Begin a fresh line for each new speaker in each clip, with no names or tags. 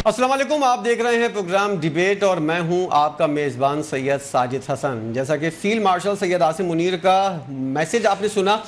अस्सलाम वालेकुम, आप देख रहे हैं प्रोग्राम डिबेट और मैं हूं आपका मेज़बान सैयद साजिद हसन। जैसा कि फील्ड मार्शल सैयद आसिम मुनीर का मैसेज आपने सुना,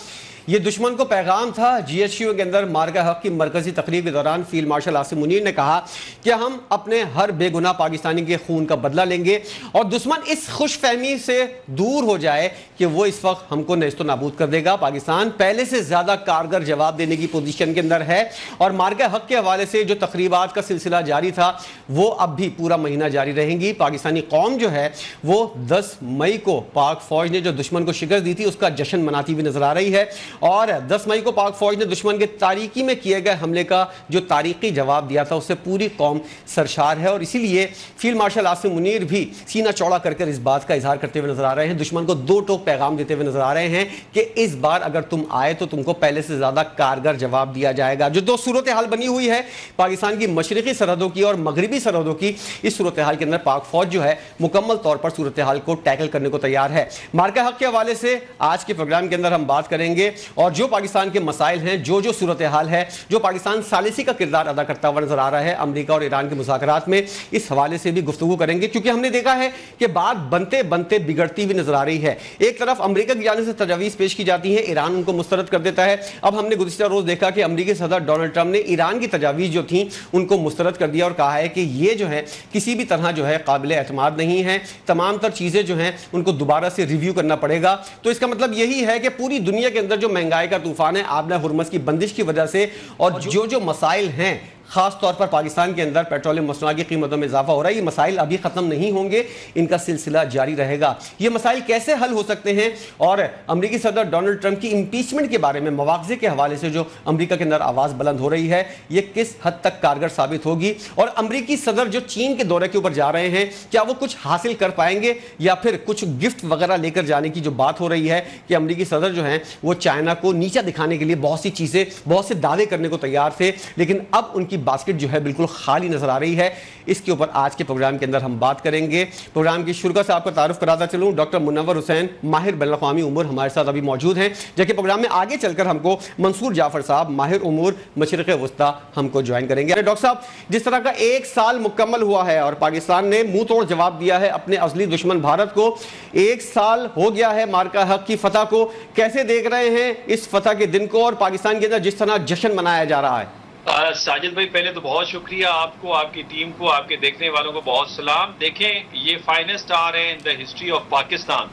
ये दुश्मन को पैगाम था। GHQ के अंदर मार्का हक की मरकजी तकरीब के दौरान फील्ड मार्शल आसिम मुनीर ने कहा कि हम अपने हर बेगुनाह पाकिस्तानी के खून का बदला लेंगे और दुश्मन इस खुशफहमी से दूर हो जाए कि वो इस वक्त हमको नेस्तो नाबूद कर देगा। पाकिस्तान पहले से ज़्यादा कारगर जवाब देने की पोजीशन के अंदर है और मार्का हक के हवाले से जो तकरीबात का सिलसिला जारी था वो अब भी पूरा महीना जारी रहेंगी। पाकिस्तानी कौम जो है वो 10 मई को पाक फौज ने जो दुश्मन को शिकस्त दी थी उसका जश्न मनाती हुई नजर आ रही है और 10 मई को पाक फौज ने दुश्मन के तारीकी में किए गए हमले का जो तारीखी जवाब दिया था उससे पूरी कौम सरशार है और इसीलिए फील्ड मार्शल आसिम मुनीर भी सीना चौड़ा करके इस बात का इजहार करते हुए नजर आ रहे हैं, दुश्मन को दो टोक पैगाम देते हुए नजर आ रहे हैं कि इस बार अगर तुम आए तो तुमको पहले से ज्यादा कारगर जवाब दिया जाएगा। जो दो सूरत हाल बनी हुई है पाकिस्तान की मशरकी सरहदों की और मगरबी सरहदों की, इस सूरत हाल के अंदर पाक फौज जो है मुकम्मल तौर पर सूरत हाल को टैकल करने को तैयार है। मार्का हक के हवाले से आज के प्रोग्राम के अंदर हम बात करेंगे और जो पाकिस्तान के मसाइल हैं, जो सूरत हाल है, जो पाकिस्तान सालिसी का किरदार अदा करता हुआ नजर आ रहा है अमेरिका और ईरान के मुज़ाकरात में, इस हवाले से भी गुफ्तगू करेंगे क्योंकि हमने देखा है कि बात बनते बनते बिगड़ती हुई नजर आ रही है। एक तरफ अमेरिका की जानिब से तजावीज़ पेश की जाती है, ईरान उनको मुस्तरद कर देता है। अब हमने गुज़िश्ता रोज देखा कि अमेरिकी सदर डोनाल्ड ट्रंप ने ईरान की तजावीज़ जो थी उनको मुस्तरद कर दिया और कहा है कि ये जो है किसी भी तरह जो है काबिल एतमाद नहीं है, तमाम तर चीज़ें जो हैं उनको दोबारा से रिव्यू करना पड़ेगा। तो इसका मतलब यही है कि पूरी दुनिया के अंदर जो महंगाई का तूफान है, आबना हुर्मस की बंदिश की वजह से और जो मसाइल हैं, खास तौर पर पाकिस्तान के अंदर पेट्रोलियम मसनूआत की कीमतों में इजाफा हो रहा है, ये मसाइल अभी खत्म नहीं होंगे, इनका सिलसिला जारी रहेगा। ये मसाइल कैसे हल हो सकते हैं और अमेरिकी सदर डोनाल्ड ट्रंप की इंपीचमेंट के बारे में मुआवजे के हवाले से जो अमेरिका के अंदर आवाज बुलंद हो रही है, ये किस हद तक कारगर साबित होगी और अमेरिकी सदर जो चीन के दौरे के ऊपर जा रहे हैं क्या वो कुछ हासिल कर पाएंगे या फिर कुछ गिफ्ट वगैरह लेकर जाने की जो बात हो रही है कि अमेरिकी सदर जो है वो चाइना को नीचा दिखाने के लिए बहुत सी चीजें, बहुत से दावे करने को तैयार थे, लेकिन अब उनकी बास्केट जो है बिल्कुल खाली नजर आ रही है। इसके ऊपर आज के प्रोग्राम के अंदर हम बात करेंगे। प्रोग्राम की शुरू से आपको तारुफ कराता चलूं, डॉक्टर मुनव्वर हुसैन माहिर बैनुल-अक़वामी उमूर हमारे साथ अभी मौजूद हैं, जबकि प्रोग्राम में आगे चलकर हमको मंसूर जाफर साहब माहिर उमूर मशरिक़ वस्ता हमको ज्वाइन करेंगे। डॉक्टर साहब, जिस तरह का एक साल मुकम्मल हुआ है और पाकिस्तान ने मुंह तोड़ जवाब दिया है अपने असली दुश्मन भारत को, एक साल हो गया है मार्का हक की फतह को, कैसे देख रहे हैं इस फतह के दिन को और पाकिस्तान के अंदर जिस तरह जश्न मनाया जा रहा है?
साजिद भाई, पहले तो बहुत शुक्रिया आपको, आपकी टीम को, आपके देखने वालों को बहुत सलाम। देखें, ये फाइनेस्ट आवर है in the history of Pakistan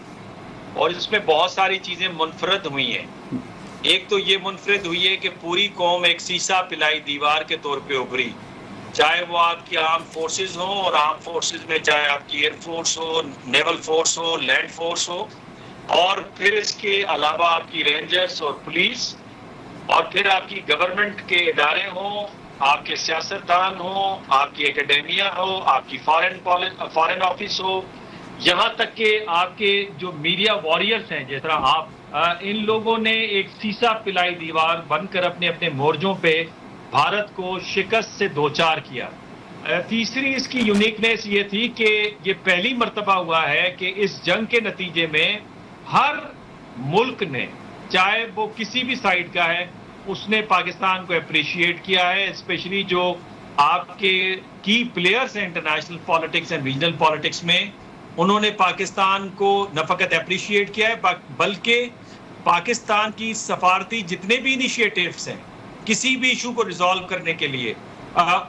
और इसमें बहुत सारी चीजें मुनफरद हुई हैं। एक तो ये मुनफरद हुई है कि पूरी कौम एक सीसा पिलाई दीवार के तौर पे उभरी, चाहे वो आपकी आर्म फोर्सेज हो और आर्म फोर्सेज में चाहे आपकी एयरफोर्स हो, नेवल फोर्स हो, लैंड फोर्स हो, और फिर इसके अलावा आपकी रेंजर्स और पुलिस, और फिर आपकी गवर्नमेंट के इदारे हो, आपके सियासतदान हो, आपकी एकेडेमिया हो, आपकी फॉरेन ऑफिस हो, यहाँ तक कि आपके जो मीडिया वॉरियर्स हैं जिस तरह आप, इन लोगों ने एक सीसा पिलाई दीवार बनकर अपने अपने मोर्चों पे भारत को शिकस्त से दोचार किया। तीसरी इसकी यूनिकनेस ये थी कि ये पहली मर्तबा हुआ है कि इस जंग के नतीजे में हर मुल्क ने, चाहे वो किसी भी साइड का है, उसने पाकिस्तान को अप्रिशिएट किया है। स्पेशली जो आपके की प्लेयर्स हैं international politics and regional politics में, उन्होंने पाकिस्तान को न फकत अप्रिशिएट किया है बल्कि पाकिस्तान की सफारती जितने भी इनिशिएटिव्स हैं किसी भी इशू को रिजॉल्व करने के लिए,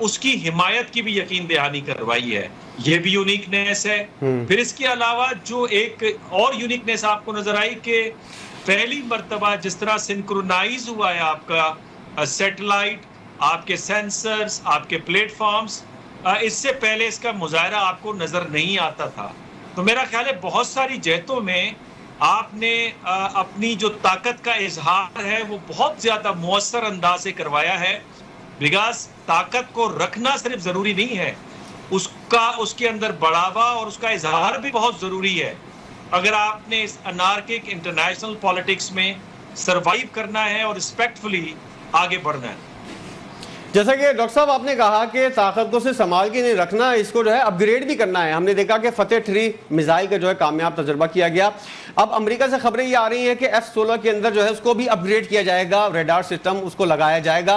उसकी हिमायत की भी यकीन दहानी करवाई है। ये भी यूनिकनेस है। फिर इसके अलावा जो एक और यूनिकनेस आपको नजर आई कि पहली मर्तबा जिस तरह सिंक्रोनाइज हुआ है आपका सैटेलाइट, आपके सेंसर्स, आपके प्लेटफॉर्म्स, इससे पहले इसका मुजाहरा आपको नजर नहीं आता था। तो मेरा ख्याल है बहुत सारी जहतों में आपने अपनी जो ताकत का इजहार है वो बहुत ज्यादा मुअस्सर अंदाज से करवाया है। बिकॉज ताकत को रखना सिर्फ जरूरी नहीं है, उसके अंदर बढ़ावा और उसका इजहार भी बहुत जरूरी है। अगर आपने इस अनार्किक इंटरनेशनल पॉलिटिक्स में सरवाइव करना है और रिस्पेक्टफुली आगे बढ़ना है।
जैसा कि डॉक्टर साहब आपने कहा कि ताकत को सिर्फ संभाल के नहीं रखना, इसको जो है अपग्रेड भी करना है। हमने देखा कि फतेह 3 मिसाइल का जो है कामयाब तजुर्बा किया गया। अब अमेरिका से खबरें ये आ रही हैं कि F-16 के अंदर जो है उसको भी अपग्रेड किया जाएगा, रेडार सिस्टम उसको लगाया जाएगा।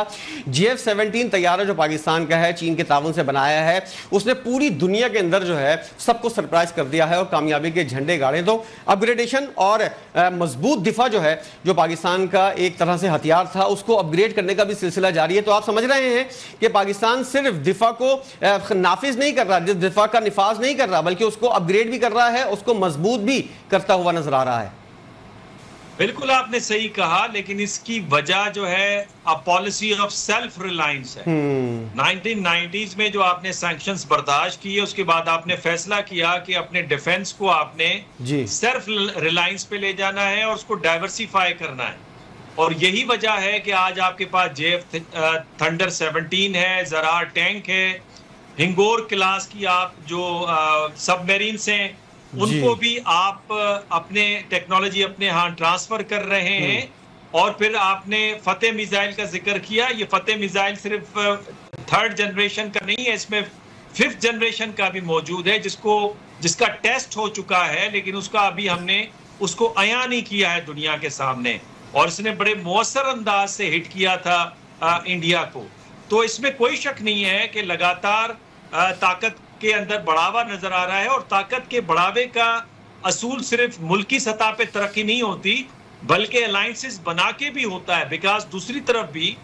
GF-17 तैयारा जो पाकिस्तान का है, चीन के ताउन से बनाया है, उसने पूरी दुनिया के अंदर जो है सबको सरप्राइज कर दिया है और कामयाबी के झंडे गाड़े। तो अपग्रेडेशन और मजबूत दिफा जो है, जो पाकिस्तान का एक तरह से हथियार था, उसको अपग्रेड करने का भी सिलसिला जारी है। तो आप समझ रहे हैं कि पाकिस्तान सिर्फ दिफा को नाफिज नहीं कर रहा, दिफा का निफाज नहीं कर रहा, बल्कि उसको अपग्रेड भी कर रहा है, उसको मजबूत भी करता हुआ नजर आ रहा है।
बिल्कुल आपने सही कहा, लेकिन इसकी वजह जो है पॉलिसी ऑफ सेल्फ रिलायंस है। 1990s में जो आपने सैंक्शंस बर्दाश्त किए, उसके बाद आपने फैसला किया कि अपने डिफेंस को आपने सेल्फ रिलायंस पे ले जाना है और उसको डाइवर्सिफाई करना है। और यही वजह है कि आज आपके पास JF थंडर 17 है, ज़रार टैंक है, हिंगोर क्लास की आप जो सबमरीन्स हैं उनको भी आप अपने टेक्नोलॉजी अपने यहाँ ट्रांसफर कर रहे हैं। और फिर आपने फतेह मिसाइल का जिक्र किया। ये फतेह मिसाइल सिर्फ 3rd जनरेशन का नहीं है, इसमें 5th जनरेशन का भी मौजूद है, जिसका टेस्ट हो चुका है, लेकिन उसका अभी हमने उसको अया नहीं किया है दुनिया के सामने। और इसने बड़े मौसर अंदाज से हिट किया था इंडिया को। तो इसमें कोई शक नहीं है कि लगातार ताकत के अंदर बढ़ावा नजर आ रहा है। और ताकत के बढ़ावे का असूल सिर्फ मुल्की सतह पे तरक्की नहीं होती, बल्कि अलायंसेस बना के भी होता है। बिकॉज दूसरी तरफ भी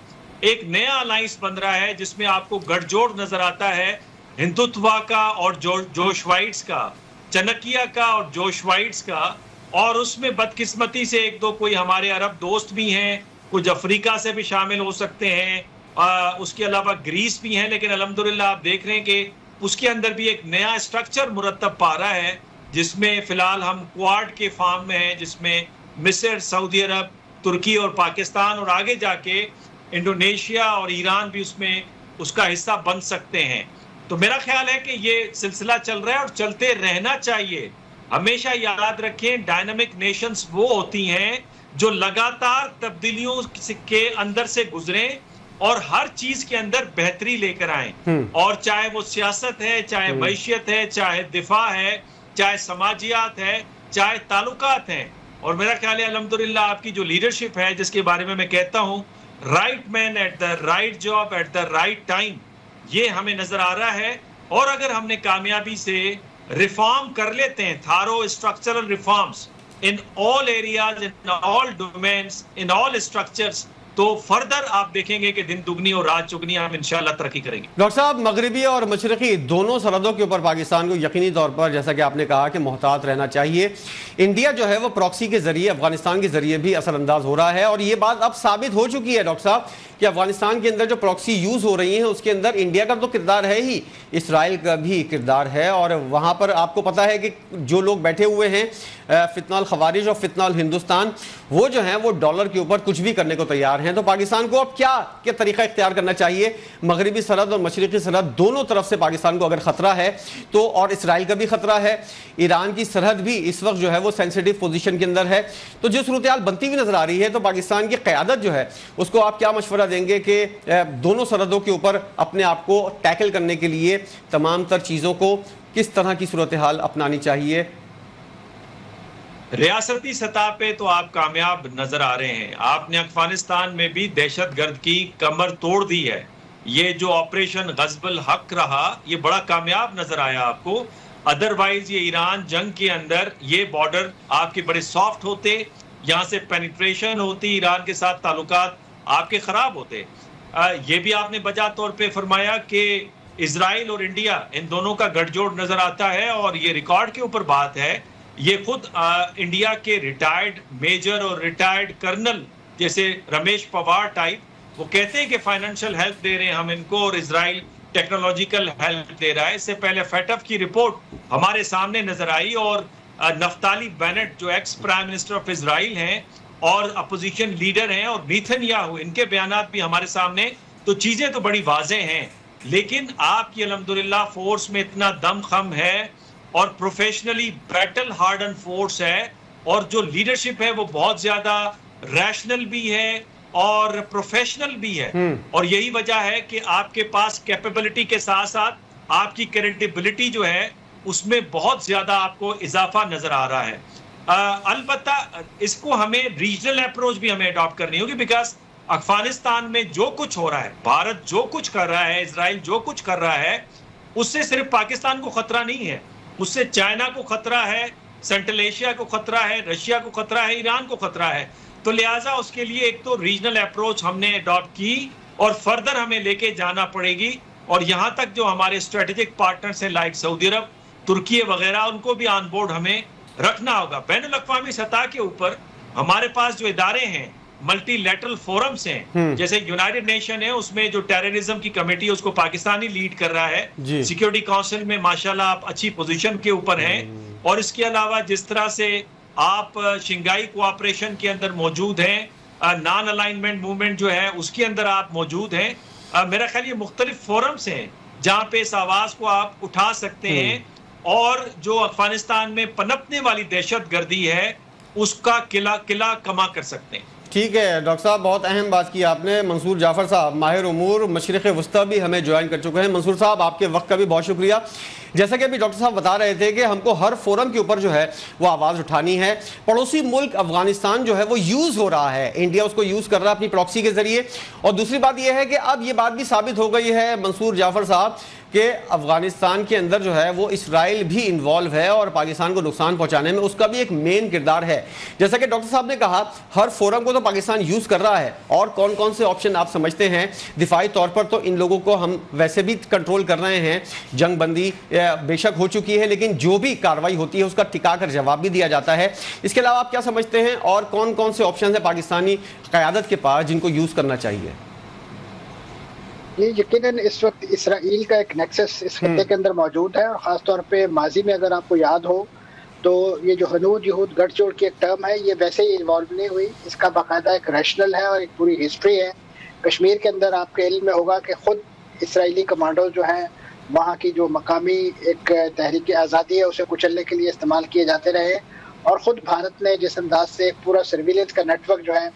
एक नया अलायंस बन रहा है जिसमें आपको गठजोड़ नजर आता है हिंदुत्वा का और जोशवाइट्स का, चाणक्य का और जोशवाइट्स का। और उसमें बदकिस्मती से एक दो कोई हमारे अरब दोस्त भी हैं, कुछ अफ्रीका से भी शामिल हो सकते हैं, उसके अलावा ग्रीस भी हैं। लेकिन अल्हम्दुलिल्लाह आप देख रहे हैं कि उसके अंदर भी एक नया स्ट्रक्चर मुरतब पा रहा है, जिसमें फिलहाल हम क्वाड के फार्म में हैं, जिसमें मिस्र, सऊदी अरब, तुर्की और पाकिस्तान और आगे जाके इंडोनेशिया और ईरान भी उसमें उसका हिस्सा बन सकते हैं। तो मेरा ख्याल है कि ये सिलसिला चल रहा है और चलते रहना चाहिए। हमेशा याद रखें, डायनामिक नेशंस वो होती हैं जो लगातार तब्दीलियों के अंदर से गुजरें और हर चीज के अंदर बेहतरी लेकर आए। और चाहे वो सियासत है, चाहे मैशियत है, चाहे दिफा है, चाहे समाजियात है, चाहे ताल्लुकात हैं। और मेरा ख्याल है अल्हम्दुलिल्लाह आपकी जो लीडरशिप है, जिसके बारे में मैं कहता हूं right man at the right job at the right time, ये हमें नजर आ रहा है। और अगर हमने कामयाबी से रिफॉर्म कर लेते हैं, थारो structural reforms in all areas, in all domains, in all structures, तो फर्दर आप देखेंगे कि दिन दुगनी और रात चुगनी हम इंशाल्लाह तरक्की करेंगे।
डॉक्टर साहब, मगरबी और मशरकी दोनों सरहदों के ऊपर पाकिस्तान को यकीनी तौर पर, जैसा कि आपने कहा, कि मोहतात रहना चाहिए। इंडिया जो है वो प्रॉक्सी के जरिए, अफगानिस्तान के जरिए भी असरअंदाज हो रहा है। और ये बात अब साबित हो चुकी है डॉक्टर साहब कि अफगानिस्तान के अंदर जो प्रॉक्सी यूज हो रही हैं उसके अंदर इंडिया का तो किरदार है ही, इसराइल का भी किरदार है। और वहां पर आपको पता है कि जो लोग बैठे हुए हैं, फितनाल खवारिज और फितनाल हिंदुस्तान, वो जो हैं वो डॉलर के ऊपर कुछ भी करने को तैयार हैं। तो पाकिस्तान को अब क्या तरीका इख्तियार करना चाहिए? मगरबी सरहद और मशरकी सरहद दोनों तरफ से पाकिस्तान को अगर खतरा है तो, और इसराइल का भी खतरा है, ईरान की सरहद भी इस वक्त जो है वो सेंसिटिव पोजीशन के अंदर है। तो जो सूरत हाल बनती हुई नजर आ रही है, तो पाकिस्तान की क़यादत जो है उसको आप क्या मशवरा देंगे कि दोनों सरहदों के ऊपर अपने आप को टैकल करने के लिए तमाम तर चीज़ों को किस तरह की सूरत हाल अपनानी चाहिए?
रियासती सतह पे तो आप कामयाब नजर आ रहे हैं। आपने अफगानिस्तान में भी दहशतगर्द की कमर तोड़ दी है। ये जो ऑपरेशन गज़बुल हक रहा, ये बड़ा कामयाब नजर आया आपको। अदरवाइज ये ईरान जंग के अंदर ये बॉर्डर आपके बड़े सॉफ्ट होते, यहाँ से पेनिट्रेशन होती, ईरान के साथ ताल्लुकात आपके खराब होते। ये भी आपने बजा तौर पे फरमाया कि इजराइल और इंडिया, इन दोनों का गठजोड़ नजर आता है। और ये रिकॉर्ड के ऊपर बात है, ये खुद इंडिया के रिटायर्ड मेजर और रिटायर्ड कर्नल जैसे रमेश पवार टाइप, वो कहते हैं कि फाइनेंशियल हेल्प दे रहे हैं हम इनको और इजराइल टेक्नोलॉजिकल हेल्प दे रहा है। इससे पहले फेटफ की रिपोर्ट हमारे सामने नजर आई और नफ्ताली बेनेट जो ex prime minister of Israel हैं और अपोजिशन लीडर हैं, और नेतन्याहू, इनके बयानात भी हमारे सामने। तो चीजें तो बड़ी वाज़ेह हैं, लेकिन आपकी अल्हम्दुलिल्लाह फोर्स में इतना दमखम है और प्रोफेशनली बैटल हार्डन फोर्स है, और जो लीडरशिप है वो बहुत ज्यादा रैशनल भी है और प्रोफेशनल भी है। और यही वजह है कि आपके पास कैपेबिलिटी के साथ साथ आपकी क्रेडिबिलिटी जो है उसमें बहुत ज्यादा आपको इजाफा नजर आ रहा है। अलबत्ता इसको हमें रीजनल अप्रोच भी हमें अडॉप्ट करनी होगी, बिकॉज अफगानिस्तान में जो कुछ हो रहा है, भारत जो कुछ कर रहा है, इजराइल जो कुछ कर रहा है, उससे सिर्फ पाकिस्तान को खतरा नहीं है, उससे चाइना को खतरा है, सेंट्रल एशिया को खतरा है, रशिया को खतरा है, ईरान को खतरा है। तो लिहाजा उसके लिए एक तो रीजनल अप्रोच हमने अडॉप्ट की और फर्दर हमें लेके जाना पड़ेगी। और यहां तक जो हमारे स्ट्रेटेजिक पार्टनर्स हैं लाइक सऊदी अरब, तुर्की वगैरह, उनको भी ऑन बोर्ड हमें रखना होगा। बैनुल अक़वामी सतह के ऊपर हमारे पास जो इदारे हैं, मल्टीलैटरल फोरम्स हैं, जैसे यूनाइटेड नेशन है, उसमें जो टेररिज्म की कमेटी है उसको पाकिस्तानी लीड कर रहा है। सिक्योरिटी काउंसिल में माशाल्लाह आप अच्छी पोजीशन के ऊपर हैं। और इसके अलावा जिस तरह से आप शंघाई कोऑपरेशन के अंदर मौजूद हैं, नॉन अलाइनमेंट मूवमेंट जो है उसके अंदर आप मौजूद हैं। मेरा ख्याल ये मुख्तलिफ फोरम्स हैं जहाँ पे इस आवाज को आप उठा सकते हैं और जो अफगानिस्तान में पनपने वाली दहशत गर्दी है उसका किला कमा कर सकते हैं।
ठीक है डॉक्टर साहब, बहुत अहम बात की आपने। मंसूर जाफर साहब माहिर उमूर मशरिक़ वस्ता भी हमें ज्वाइन कर चुके हैं। मंसूर साहब, आपके वक्त का भी बहुत शुक्रिया। जैसा कि अभी डॉक्टर साहब बता रहे थे कि हमको हर फोरम के ऊपर जो है वो आवाज़ उठानी है। पड़ोसी मुल्क अफगानिस्तान जो है वो यूज़ हो रहा है, इंडिया उसको यूज़ कर रहा है अपनी प्रॉक्सी के ज़रिए। और दूसरी बात यह है कि अब ये बात भी साबित हो गई है मंसूर जाफर साहब कि अफगानिस्तान के अंदर जो है वो इसराइल भी इन्वॉल्व है और पाकिस्तान को नुकसान पहुंचाने में उसका भी एक मेन किरदार है। जैसा कि डॉक्टर साहब ने कहा, हर फोरम को तो पाकिस्तान यूज़ कर रहा है। और कौन कौन से ऑप्शन आप समझते हैं? दिफाई तौर पर तो इन लोगों को हम वैसे भी कंट्रोल कर रहे हैं, जंग बंदी बेशक हो चुकी है, लेकिन जो भी कार्रवाई होती है उसका टिका कर जवाब भी दिया जाता है। इसके अलावा आप क्या समझते हैं और कौन कौन से ऑप्शन है पाकिस्तानी क़यादत के पास जिनको यूज़ करना चाहिए?
ये यकीनन इस वक्त इसराइल का एक नेक्सस इस खत्ते के अंदर मौजूद है। और ख़ासतौर पे माजी में अगर आपको याद हो तो ये जो हनूद यहूद गठजोड़ की एक टर्म है, ये वैसे ही इन्वॉल्व नहीं हुई, इसका बाकायदा एक रैशनल है और एक पूरी हिस्ट्री है। कश्मीर के अंदर आपके इल्म में होगा कि खुद इसराइली कमांडो जो हैं वहाँ की जो मकामी एक तहरीक आज़ादी है उसे कुचलने के लिए इस्तेमाल किए जाते रहे। और ख़ुद भारत ने जिस अंदाज से पूरा सर्विलेंस का नेटवर्क जो है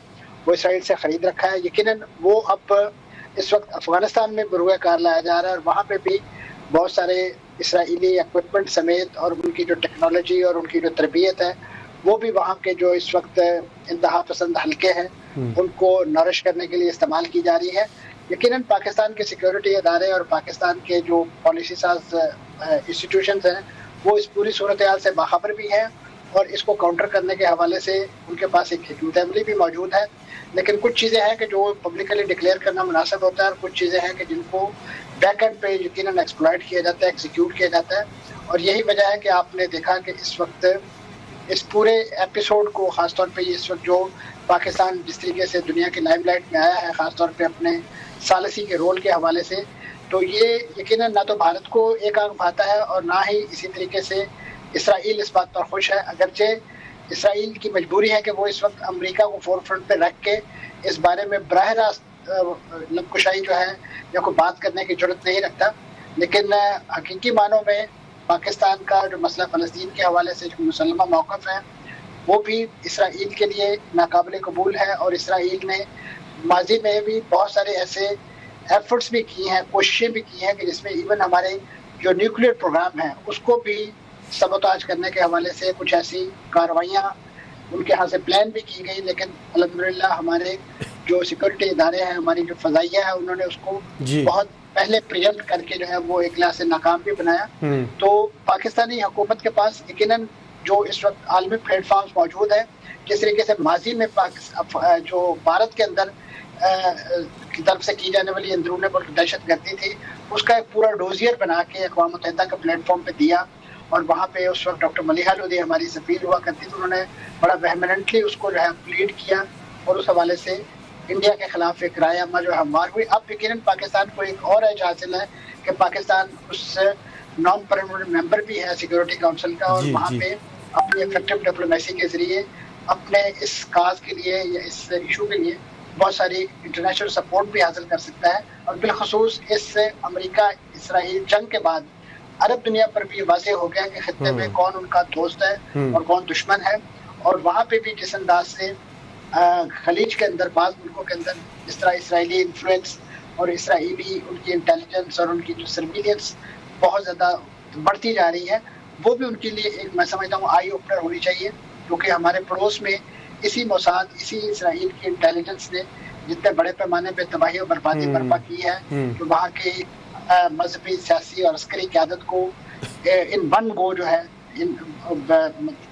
वो इसराइल से ख़रीद रखा है, यकीनन वो अब इस वक्त अफगानिस्तान में बरूए कार लाया जा रहा है। और वहाँ पे भी बहुत सारे इसराइली इक्विपमेंट समेत और उनकी जो टेक्नोलॉजी और उनकी जो तरबियत है वो भी वहाँ के जो इस वक्त इंतहा पसंद हल्के हैं उनको नरिश करने के लिए इस्तेमाल की जा रही है। यकीनन पाकिस्तान के सिक्योरिटी इदारे और पाकिस्तान के जो पॉलिसी साज इंस्टीट्यूशंस हैं वो इस पूरी सूरत हाल से बाखबर भी हैं और इसको काउंटर करने के हवाले से उनके पास एक हिकमत अमली भी मौजूद है। लेकिन कुछ चीज़ें हैं कि जो पब्लिकली डिक्लेयर करना मुनासिब होता है और कुछ चीज़ें हैं कि जिनको बैक एंड पे यकीनन एक्सप्लॉइट किया जाता है, एग्जीक्यूट किया जाता है। और यही वजह है कि आपने देखा कि इस वक्त इस पूरे एपिसोड को ख़ासतौर पे इस वक्त जो पाकिस्तान जिस तरीके से दुनिया की लाइमलाइट में आया है, ख़ासतौर पे अपने सालिसी के रोल के हवाले से, तो ये यकीनन ना तो भारत को एक आंख भाता है और ना ही इसी तरीके से इसराइल इस बात पर खुश है। अगरचे इसराइल की मजबूरी है कि वो इस वक्त अमेरिका को फोर फ्रंट पे रख के इस बारे में बराह रास्त लबकुशाई जो है या कोई बात करने की जरूरत नहीं रखता। लेकिन हकीकी मानों में पाकिस्तान का जो मसला फ़लस्तीन के हवाले से जो मुसलमा मौक़िफ़ है वो भी इसराइल के लिए नाकाबिल कबूल है। और इसराइल ने माजी में भी बहुत सारे ऐसे एफर्ट्स भी किए हैं, कोशिशें भी की हैं कि जिसमें इवन हमारे जो न्यूक्लियर प्रोग्राम है उसको भी सबोताज करने के हवाले से कुछ ऐसी कार्रवाइयाँ उनके यहाँ से प्लान भी की गई। लेकिन अल्हम्दुलिल्लाह हमारे जो सिक्योरिटी इदारे हैं, हमारी जो फ़ज़ाइया है, उन्होंने उसको बहुत पहले प्रियम्प्ट करके जो है वो एक लिहाज से नाकाम भी बनाया। तो पाकिस्तानी हुकूमत के पास यकीनन जो इस वक्त आलमी प्लेटफॉर्म्स मौजूद है, जिस तरीके से माजी में जो भारत के अंदर की तरफ से की जाने वाली अंदरून मुल्क दहशत गर्दी थी उसका एक पूरा डोजियर बना के अक़वाम मुत्तहिदा के प्लेटफॉर्म पे दिया। और वहाँ पे उस वक्त डॉक्टर मलिहा लोधी हमारी सफ़ीर हुआ करती थी, उन्होंने बड़ा वेहमनेंटली उसको जो है प्लीड किया और उस हवाले से इंडिया के खिलाफ एक राय अम्मा जो हमवार हुई। अब यकीनन पाकिस्तान को एक और एज हासिल है कि पाकिस्तान उस नॉन परमानेंट मेंबर भी है सिक्योरिटी काउंसिल का और वहाँ पे अपनी इफेक्टिव डिप्लोमेसी के जरिए अपने इस काज के लिए या इस इशू के लिए बहुत सारी इंटरनेशनल सपोर्ट भी हासिल कर सकता है। और बिलखसूस इस अमेरिका इसराइल जंग के बाद अरब दुनिया पर भी वाज़ेह हो गया कि खित्ते में कौन उनका दोस्त है और कौन दुश्मन है। और वहाँ पे भी जिस अंदाज से खलीज के अंदर बाज़ मुल्कों के अंदर इस तरह इसराइली इन्फ्लुएंस और इसराइली उनकी इंटेलिजेंस और उनकी जो सर्विलियंस बहुत ज़्यादा बढ़ती जा रही है, वो भी उनके लिए एक मैं समझता हूँ आई ओपनर होनी चाहिए, क्योंकि हमारे पड़ोस में इसी मोसाद, इसी इसराइल की इंटेलिजेंस ने जितने बड़े पैमाने पे तबाही और बर्बादी बर्पा की है, तो वहाँ की मजहबी, सियासी और अस्करी क़यादत को इन वन गो जो है इन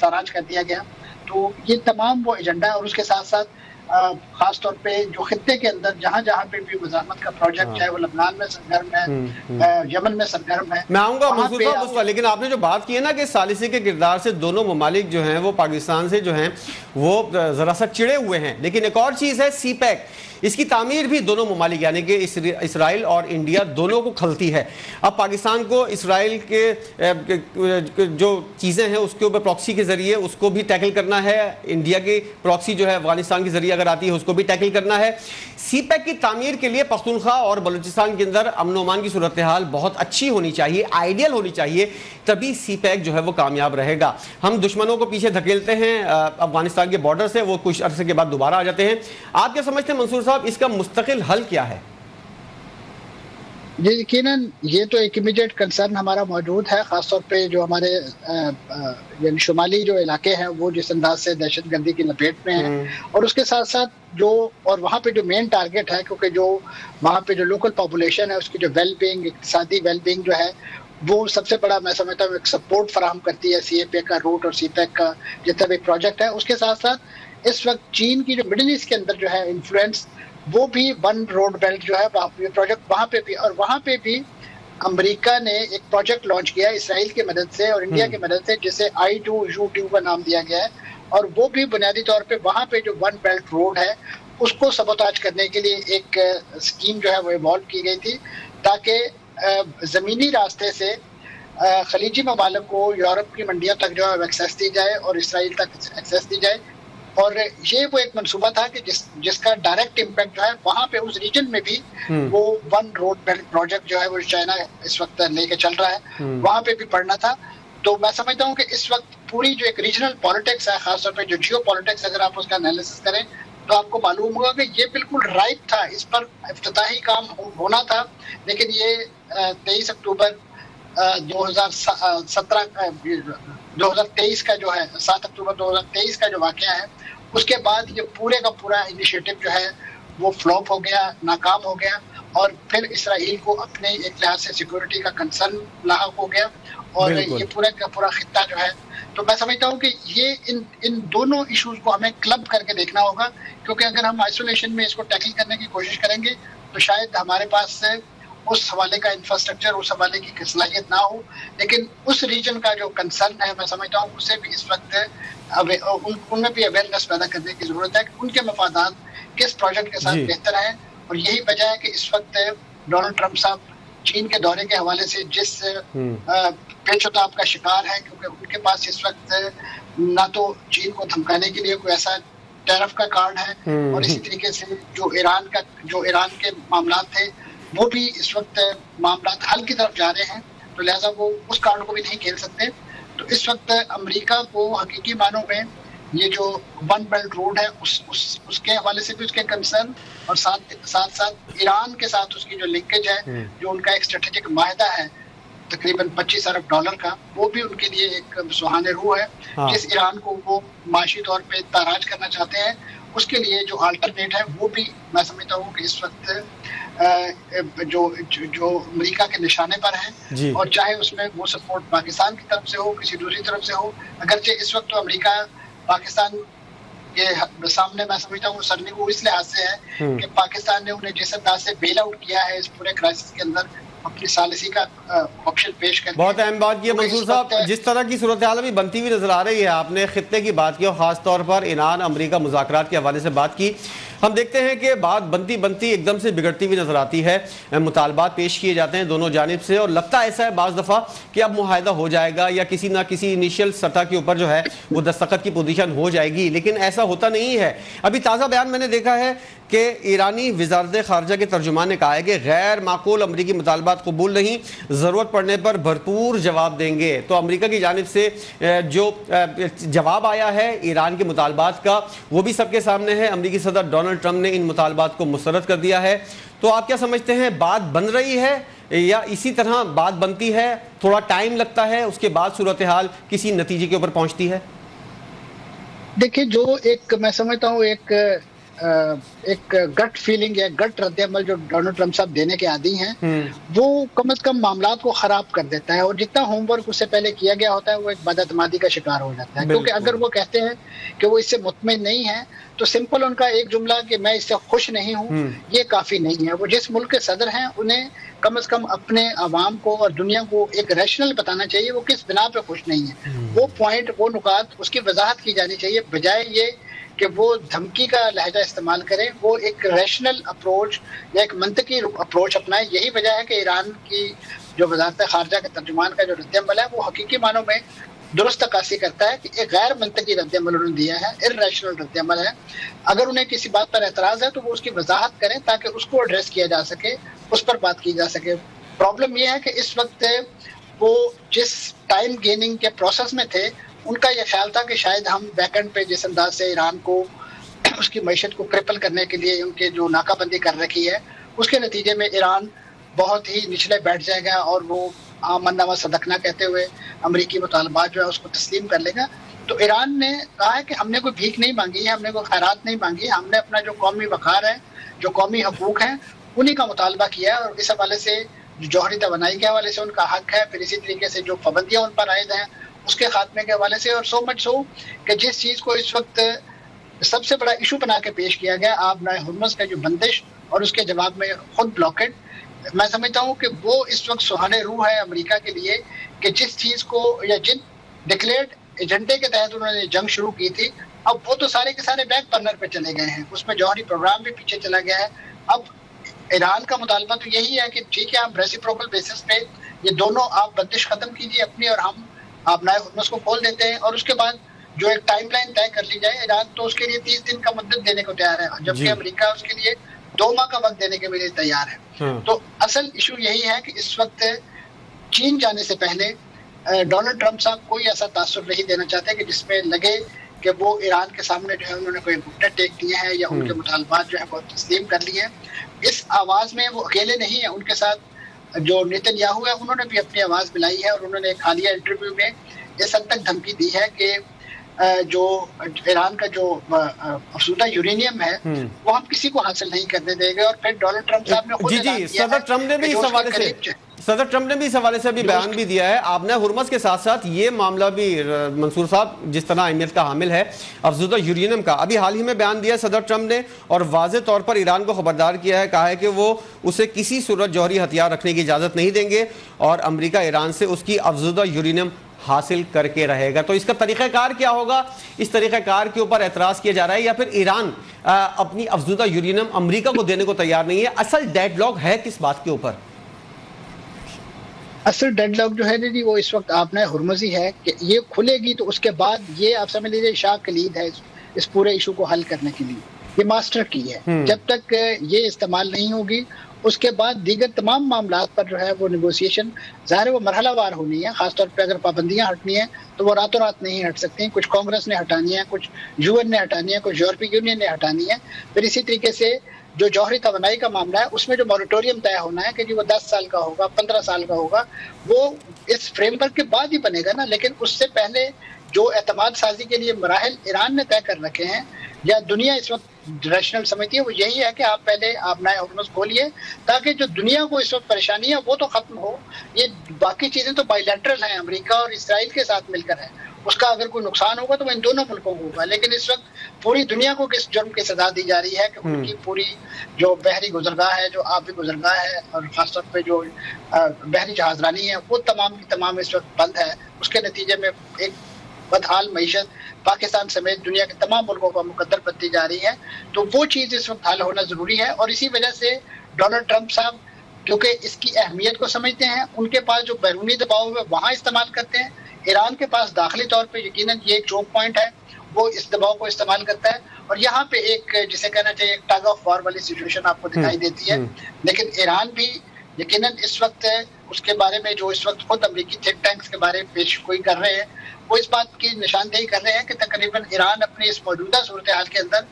ताराज कर दिया गया। तो ये तमाम वो एजेंडा है, और उसके साथ साथ खास तौर पे जो खित्ते के अंदर जहाँ जहाँ पे भी मुजाहमत का प्रोजेक्ट है, वो लबनान में सरगर्म है, यमन में सरगर्म है।
मैं आऊंगा मंसूर साहब उस पर, लेकिन आपने जो बात की है ना कि सालिसी के किरदार से दोनों ममालिक जो हैं वो पाकिस्तान से जो हैं वो जरा सा चिड़े हुए हैं, लेकिन एक और चीज़ है सी पैक, इसकी तामीर भी दोनों ममालिक यानी कि इसराइल और इंडिया दोनों को खलती है। अब पाकिस्तान को इसराइल के जो चीज़ें हैं उसके ऊपर प्रॉक्सी के ज़रिए उसको भी टैकल करना है, इंडिया की प्रॉक्सी जो है अफगानिस्तान के ज़रिए अगर आती है उसको भी टैकल करना है। सी पैक की तामीर के लिए पख्तूनख्वा और बलूचिस्तान के अंदर अमन अमान की सूरत हाल बहुत अच्छी होनी चाहिए, आइडियल होनी चाहिए, तभी सी पैक जो है वो कामयाब रहेगा। हम दुश्मनों को पीछे धकेलते हैं अफगानिस्तान के बॉर्डर से, वो कुछ अरसे के बाद दोबारा आ जाते हैं। आप क्या समझते हैं मंसूर साहब, इसका मुस्तकिल हल क्या है?
जी यकीनन ये तो एक इमीडिएट कंसर्न हमारा मौजूद है, खासतौर पे जो हमारे यानी शुमाली जो इलाके हैं वो जिस अंदाज से दहशतगर्दी की लपेट में है, और उसके साथ साथ जो और वहाँ पे जो मेन टारगेट है, क्योंकि जो वहाँ पे जो लोकल पॉपुलेशन है उसकी जो वेलबींग, इक़्तिसादी वेलबींग जो है वो सबसे बड़ा मैं समझता हूँ एक सपोर्ट फराहम करती है CAPEC का रूट और CPEC का जितना भी प्रोजेक्ट है। उसके साथ साथ इस वक्त चीन की जो मिडिल ईस्ट के अंदर जो है इन्फ्लुएंस, वो भी वन रोड बेल्ट जो है ये प्रोजेक्ट वहाँ पे भी, और वहाँ पे भी अमेरिका ने एक प्रोजेक्ट लॉन्च किया है इसराइल की मदद से और इंडिया की मदद से, जिसे I2U2 का नाम दिया गया है, और वो भी बुनियादी तौर पे वहाँ पे जो वन बेल्ट रोड है उसको सबोताज करने के लिए एक स्कीम जो है वो इवॉल्व की गई थी, ताकि ज़मीनी रास्ते से खलीजी ममालिक को यूरोप की मंडियों तक जो है एक्सेस दी जाए और इसराइल तक एक्सेस दी जाए। और ये वो एक मंसूबा था कि जिसका डायरेक्ट इम्पैक्ट जो है वहाँ पे उस रीजन में भी वो वन रोड बेल्ट प्रोजेक्ट जो है वो चाइना इस वक्त लेके चल रहा है, वहाँ पे भी पढ़ना था। तो मैं समझता हूँ कि इस वक्त पूरी जो एक रीजनल पॉलिटिक्स है, खासतौर पे जो जियो पॉलिटिक्स, अगर आप उसका एनालिसिस करें तो आपको मालूम होगा कि ये बिल्कुल राइट था, इस पर इफ्तिताही काम होना था, लेकिन ये 23 अक्टूबर 2023 का जो है 7 अक्टूबर 2023 का जो वाकया है, उसके बाद ये पूरे का पूरा इनिशिएटिव जो है वो फ्लॉप हो गया, नाकाम हो गया, और फिर इसराइल को अपने एक लिहाज से सिक्योरिटी का कंसर्न लाहक हो गया, और ये पूरा का पूरा खित्ता जो है। तो मैं समझता हूँ कि ये इन दोनों इश्यूज को हमें क्लब करके देखना होगा, क्योंकि अगर हम आइसोलेशन में इसको टैकल करने की कोशिश करेंगे तो शायद हमारे पास उस हवाले का इंफ्रास्ट्रक्चर, उस हवाले की सलाहियत ना हो, लेकिन उस रीजन का जो कंसर्न है मैं समझता हूँ उसे भी इस वक्त उनमें भी अवेयरनेस पैदा करने की जरूरत है कि उनके मफादात किस प्रोजेक्ट के साथ बेहतर है। और यही वजह है कि इस वक्त डोनाल्ड ट्रंप साहब चीन के दौरे के हवाले से जिस पेचोताप का शिकार है, क्योंकि उनके पास इस वक्त ना तो चीन को धमकाने के लिए कोई ऐसा टैरिफ का कार्ड है, और इसी तरीके से जो ईरान के मामला थे वो भी इस वक्त मामला हल की तरफ जा रहे हैं, तो लिहाजा वो उस कार्ड को भी नहीं खेल सकते। तो इस वक्त अमेरिका को हकीकी मानों में ये जो वन बेल्ट रोड है उसके हवाले से भी उसके कंसर्न, और साथ ईरान के साथ उसकी जो लिंकेज है, जो उनका एक स्ट्रेटेजिक माहिदा है तकरीबन $25 अरब का, वो भी उनके लिए एक सुहाने रूह है। जिस ईरान को वो माशी तौर पे ताराज करना चाहते हैं, उसके लिए जो अल्टरनेट है वो भी मैं समझता हूँ कि इस वक्त जो अमेरिका के निशाने पर है, और चाहे उसमें वो सपोर्ट पाकिस्तान की तरफ से हो, किसी दूसरी तरफ से हो, अगरचे इस वक्त तो अमेरिका पाकिस्तान के सामने मैं समझता हूँ सरनी को इस लिहाज से है कि पाकिस्तान ने उन्हें जिस अंदाज से बेल आउट किया है इस पूरे क्राइसिस के अंदर, अपनी सालिसी का ऑप्शन पेश करके।
बहुत अहम बात की मंसूर साहब, जिस तरह की सूरत हाल अभी बनती हुई नजर आ रही है, आपने खित्ते की बात की और खास तौर पर ईरान अमेरिका मुज़ाकरात के हवाले से बात की, हम देखते हैं कि बात बनती बनती एकदम से बिगड़ती हुई नजर आती है, मुतालबात पेश किए जाते हैं दोनों जानिब से और लगता ऐसा है बाज़ दफ़ा कि अब मुआहदा हो जाएगा या किसी ना किसी इनिशियल सतह के ऊपर जो है वो दस्तखत की पोजीशन हो जाएगी, लेकिन ऐसा होता नहीं है। अभी ताज़ा बयान मैंने देखा है कि ईरानी वज़ारत ख़ारजा के तर्जुमान ने कहा है कि गैर माकूल अमरीकी मुतालबात कबूल नहीं, ज़रूरत पड़ने पर भरपूर जवाब देंगे। तो अमरीका की जानिब से जो जवाब आया है ईरान के मुतालबात का वो भी सबके सामने है। अमरीकी सदर डोनाल्ड ट्रंप ने इन मुतालबात को मुस्तरद कर दिया है। तो आप क्या समझते हैं, बात बन रही है या इसी तरह बात बनती है, थोड़ा टाइम लगता है, उसके बाद सूरत हाल किसी नतीजे के ऊपर पहुंचती है?
देखिए, जो एक मैं समझता हूँ एक गट फीलिंग या गट रद्द-ए-अमल जो डोनाल्ड ट्रंप साहब देने के आदी हैं, वो कम से कम मामलात को खराब कर देता है और जितना होमवर्क उससे पहले किया गया होता है वो एक बदअतमादी का शिकार हो जाता है। क्योंकि अगर वो कहते हैं कि वो इससे मुतमिन नहीं है तो सिंपल उनका एक जुमला कि मैं इससे खुश नहीं हूँ ये काफी नहीं है। वो जिस मुल्क के सदर हैं उन्हें कम से कम अपने अवाम को और दुनिया को एक रैशनल बताना चाहिए वो किस बिना पे खुश नहीं है। वो पॉइंट, वो नुकात, उसकी वजाहत की जानी चाहिए, बजाय ये कि वो धमकी का लहजा इस्तेमाल करें। वो एक रैशनल अप्रोच या एक मंतकी अप्रोच अपनाए। यही वजह है कि ईरान की जो वजारत खारजा के तर्जुमान का जो रद्द-ए-अमल है वो हकीकी मानों में दुरुस्त अक्कासी करता है कि एक गैर मंतकी रद्द-ए-अमल उन्होंने दिया है, इर्रेशनल रद्द-ए-अमल है। अगर उन्हें किसी बात पर एतराज है तो वो उसकी वजाहत करें ताकि उसको एड्रेस किया जा सके, उस पर बात की जा सके। प्रॉब्लम यह है कि इस वक्त वो जिस टाइम गेनिंग के प्रोसेस में थे उनका यह ख्याल था कि शायद हम बैकएंड पे जिस अंदाज से ईरान को उसकी मईशत को क्रिपल करने के लिए उनके जो नाकाबंदी कर रखी है उसके नतीजे में ईरान बहुत ही निचले बैठ जाएगा और वो आमन्नामा सदकना कहते हुए अमरीकी मुतालबात जो है उसको तस्लीम कर लेगा। तो ईरान ने कहा है कि हमने कोई भीख नहीं मांगी है, हमने कोई खैरात नहीं मांगी है, हमने अपना जो कौमी वक़ार है, जो कौमी हकूक़ हैं उन्हीं का मुतालबा किया है और इस हवाले से जौहरी तवानाई के हवाले से उनका हक है, फिर इसी तरीके से जो पाबंदियाँ उन पर आयद हैं उसके खात्मे के हवाले से, और सो मच सो कि जिस चीज़ को इस वक्त सबसे बड़ा इशू बना के पेश किया गया आब नाए हुर्मुज़ का जो बंदिश और उसके जवाब में खुद ब्लॉकेड, मैं समझता हूँ कि वो इस वक्त सुहाने रूह है अमेरिका के लिए कि जिस चीज़ को या जिन डिक्लेयर्ड एजेंडे के तहत उन्होंने जंग शुरू की थी अब वो तो सारे के सारे बैक बर्नर पे चले गए हैं। उसमें जौहरी प्रोग्राम भी पीछे चला गया है। अब ईरान का मुतालबा तो यही है कि ठीक है, हम रेसिप्रोकल बेसिस पे ये दोनों आप बंदिश खत्म कीजिए अपनी और हम आप नाए हुर्मुज़ को खोल देते हैं और उसके बाद जो एक टाइमलाइन तय कर ली जाए। ईरान तो उसके लिए 30 दिन का मुद्दत देने को तैयार है जबकि अमेरिका उसके लिए 2 माह का वक्त देने के लिए तैयार है। तो असल इशू यही है कि इस वक्त चीन जाने से पहले डोनाल्ड ट्रंप साहब कोई ऐसा तासुर नहीं देना चाहते कि जिसमें लगे कि वो ईरान के सामने जो है उन्होंने कोई घुटने टेक दिए हैं या उनके मुतालबात जो है वो तस्लीम कर लिए हैं। इस आवाज़ में वो अकेले नहीं है, उनके साथ जो नेतन्याहू है उन्होंने भी अपनी आवाज़ मिलाई है और उन्होंने एक हालिया इंटरव्यू में इस हद तक धमकी दी है कि जो ईरान का जो अफसूदा यूरेनियम है वो हम किसी को हासिल नहीं करने देंगे। और फिर डोनाल्ड ट्रंप साहब ने खुद
सदर ट्रंप ने भी इस हवाले से अभी बयान भी दिया है। आपने हुर्मुज़ के साथ साथ ये मामला भी मंसूर साहब जिस तरह अहमियत का हामिल है अफसूदा यूरेनियम का, अभी हाल ही में बयान दिया सदर ट्रंप ने और वाज़े तौर पर ईरान को खबरदार किया है, कहा है कि वो उसे किसी सूरत जौहरी हथियार रखने की इजाज़त नहीं देंगे और अमरीका ईरान से उसकी अफसूदा यूरेनियम हासिल करके रहेगा। तो इसका तरीक़ाकार क्या होगा, इस तरीक़ाकार के ऊपर एतराज़ किया जा रहा है या फिर ईरान अपनी अफसूदा यूरेनियम अमरीका को देने को तैयार नहीं है? असल डेडलॉक है किस बात के ऊपर?
असल डेडलॉक जो है जी वो इस वक्त आपने हुर्मुज़ी है कि ये खुलेगी तो उसके बाद ये आप समझ लीजिए शाह कलीद है इस पूरे इशू को हल करने के लिए, ये मास्टर की है। जब तक ये इस्तेमाल नहीं होगी उसके बाद दीगर तमाम मामलात पर जो है वो नेगोशिएशन ज़ाहिर वो मरहलावार होनी है। खासतौर पे अगर पाबंदियाँ हटनी है तो वो रातों रात नहीं हट सकती, कुछ कांग्रेस ने हटानी है, कुछ यूएन ने हटानी है, कुछ यूरोपीय यूनियन ने हटानी है। फिर इसी तरीके से जो जौहरी तवानाई का मामला है उसमें जो मॉरिटोरियम तय होना है कि जी वो 10 साल का होगा, 15 साल का होगा, वो इस फ्रेमवर्क के बाद ही बनेगा ना। लेकिन उससे पहले जो एतमाद साजी के लिए मराहल ईरान ने तय कर रखे हैं या दुनिया इस वक्त रैशनल समझती है वो यही है कि आप पहले आप नाए हुर्मुज़ खोलिए ताकि जो दुनिया को इस वक्त परेशानी है वो तो खत्म हो। ये बाकी चीजें तो बायलैटरल हैं, अमेरिका और इसराइल के साथ मिलकर है, उसका अगर कोई नुकसान होगा तो वो इन दोनों मुल्कों को होगा। लेकिन इस वक्त पूरी दुनिया को किस जुर्म की सजा दी जा रही है कि उनकी पूरी जो बहरी गुजरगाह है, जो आबी गुजरगाह है और खासतौर पर जो बहरी जहाजरानी है वो तमाम की तमाम इस वक्त बंद है। उसके नतीजे में एक बदहाल मईशत पाकिस्तान समेत दुनिया के तमाम मुल्कों का मुकद्दर बनती जा रही है। तो वो चीज़ इस वक्त हल होना ज़रूरी है और इसी वजह से डोनाल्ड ट्रंप साहब क्योंकि इसकी अहमियत को समझते हैं, उनके पास जो बैरूनी दबाव है वहाँ इस्तेमाल करते हैं। ईरान के पास दाखिली तौर पे यकीनन ये एक चोक पॉइंट है, वो इस दबाव को इस्तेमाल करता है और यहाँ पे एक जिसे कहना चाहिए एक टग ऑफ वॉर वाली सिचुएशन आपको दिखाई देती है। लेकिन ईरान भी यकीनन इस वक्त उसके बारे में जो इस वक्त खुद अमेरिकी थिंक टैंक्स के बारे में पेशगोई कर रहे हैं, वो इस बात की निशानदेही कर रहे हैं कि तकरीबन ईरान अपनी इस मौजूदा सूरत हाल के अंदर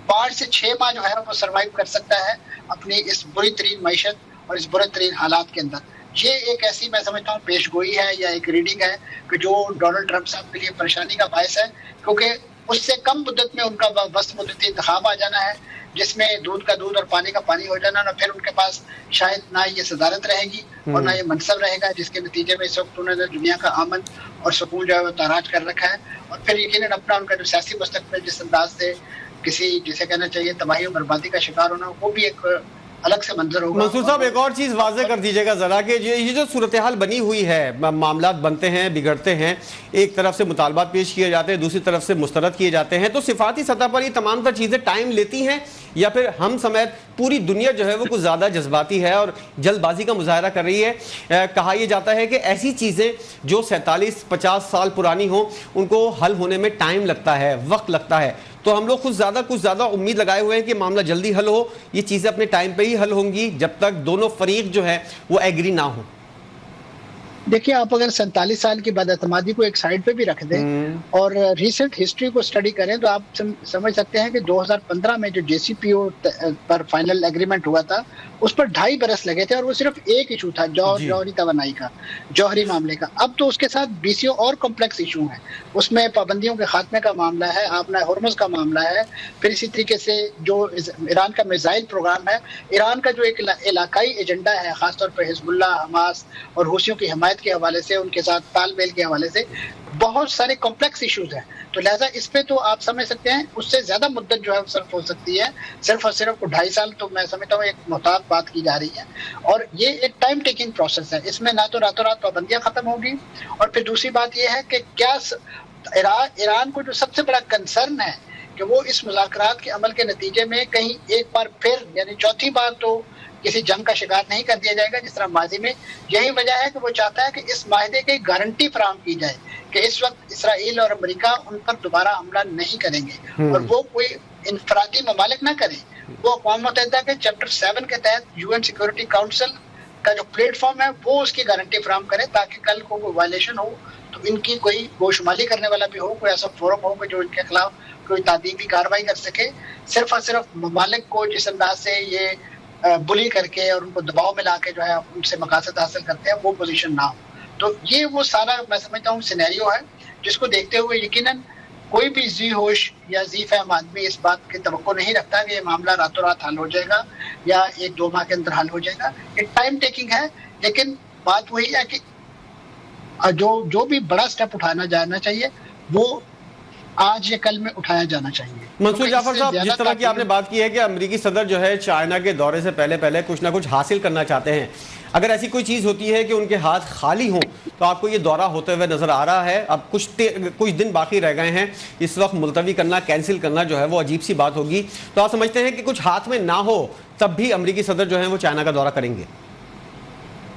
5 से 6 माह जो है वो सर्वाइव कर सकता है अपनी इस बुरी तरीन मईशत और इस बुरे तरीन हालात के अंदर। ये एक ऐसी मैं समझता हूँ पेशगोई है या एक रीडिंग है कि जो डोनाल्ड ट्रंप साहब के लिए परेशानी का बायस है, क्योंकि उससे कम मुद्दत में उनका वस्त मुद्दती इंतखाब आ जाना है जिसमें दूध का दूध और पानी का पानी हो जाना, ना फिर उनके पास शायद ना ये सदारत रहेगी और ना ये मनसब रहेगा, जिसके नतीजे में इस वक्त उन्होंने दुनिया का अमन और सुकून जो है वो ताराज कर रखा है। और फिर यकीनन अपना उनका जो सियासी मुस्तकबिल जिस अंदाज से किसी जिसे कहना चाहिए तबाही और बर्बादी का शिकार होना, वो भी एक अलग से मंजर होगा।
मंसूर साहब एक और चीज़ वाज़े कर दीजिएगा ज़रा कि ये जो सूरत हाल बनी हुई है, मामलात बनते हैं बिगड़ते हैं, एक तरफ से मुतालबात पेश किए जाते हैं, दूसरी तरफ से मुस्तरद किए जाते हैं, तो सिफाती सतह पर ये तमाम तर चीज़ें टाइम लेती हैं या फिर हम समेत पूरी दुनिया जो है वो कुछ ज़्यादा जज्बाती है और जल्दबाजी का मुजाहरा कर रही है। कहा यह जाता है कि ऐसी चीज़ें जो 47-50 साल पुरानी हों उनको हल होने में टाइम लगता है, वक्त लगता है, तो हम लोग कुछ ज़्यादा उम्मीद लगाए हुए हैं कि मामला जल्दी हल हो, ये चीज़ें अपने टाइम पे ही हल होंगी जब तक दोनों फरीक जो है वो एग्री ना हो।
देखिए, आप अगर 47 साल की बदअतमादी को एक साइड पे भी रख दें और रिसेंट हिस्ट्री को स्टडी करें तो आप समझ सकते हैं कि 2015 में जो JCPO पर फाइनल एग्रीमेंट हुआ था उस पर 2.5 बरस लगे थे और वो सिर्फ एक इशू था जौहरी तवानाई का, जौहरी मामले का। अब तो उसके साथ 20 और कॉम्प्लेक्स इशू हैं, उसमें पाबंदियों के खात्मे का मामला है, आपना हुर्मुज़ का मामला है, फिर इसी तरीके से जो ईरान का मिसाइल प्रोग्राम है, ईरान का जो एक इलाकाई एजेंडा है खासतौर पर हिजबुल्लाह, हमास और हुसियों की हिमायत के हवाले से, उनके साथ तालमेल के हवाले से बहुत सारे कॉम्प्लेक्स इश्यूज हैं। तो लिहाजा इस पे तो आप समझ सकते हैं उससे ज्यादा मुद्दत जो है सर्फ हो सकती है। सिर्फ और सिर्फ 2.5 साल तो मैं समझता हूँ एक मुताद बात की जा रही है और ये एक टाइम टेकिंग प्रोसेस है। इसमें ना तो रातों रात पाबंदियां खत्म होगी और फिर दूसरी बात ये है कि क्या ईरान को जो सबसे बड़ा कंसर्न है कि वो इस मुज़ाकरात के अमल के नतीजे में कहीं एक बार फिर यानी चौथी बार तो किसी जंग का शिकार नहीं कर दिया जाएगा जिस तरह माजी में। यही वजह है कि वो चाहता है कि इस माहदे की गारंटी फराहम की जाए कि इस वक्त इसराइल और अमेरिका उन पर दोबारा हमला नहीं करेंगे और वो कोई इनफरादी ममालिक ना करे। वो अक़वाम मुत्तहिदा के चैप्टर 7 के तहत UN सिक्योरिटी काउंसिल का जो प्लेटफॉर्म है वो उसकी गारंटी फराहम करे ताकि कल को कोई वायलेशन हो तो इनकी कोई गोशमाली करने वाला भी हो, कोई ऐसा फोरम हो कि जो इनके खिलाफ कोई तादीबी कार्रवाई कर सके। सिर्फ और सिर्फ ममालिक को जिस अंदाज से ये बुली करके और उनको दबाव में लाके जो है उनसे मकासद हासिल करते हैं वो पोजीशन ना हो। तो ये वो सारा मैं समझता हूँ सिनेरियो है जिसको देखते हुए यकीनन कोई भी जी होश या जी फहम आदमी इस बात की तवक्को नहीं रखता कि ये मामला रातों रात हल हो जाएगा या 1-2 माह के अंदर हल हो जाएगा। एक टाइम टेकिंग है, लेकिन बात वही है कि जो भी बड़ा स्टेप उठाना जाना चाहिए वो आज या कल में उठाया जाना चाहिए।
मंसूर जाफर साहब, जिस तरह की आपने बात की है कि अमेरिकी सदर जो है चाइना के दौरे से पहले कुछ ना कुछ हासिल करना चाहते हैं, अगर ऐसी कोई चीज़ होती है कि उनके हाथ खाली हों तो आपको ये दौरा होते हुए नजर आ रहा है। अब कुछ दिन बाकी रह गए हैं, इस वक्त मुलतवी करना, कैंसिल करना जो है वो अजीब सी बात होगी। तो आप समझते हैं कि कुछ हाथ में ना हो तब भी अमेरिकी सदर जो है वो चाइना का दौरा करेंगे?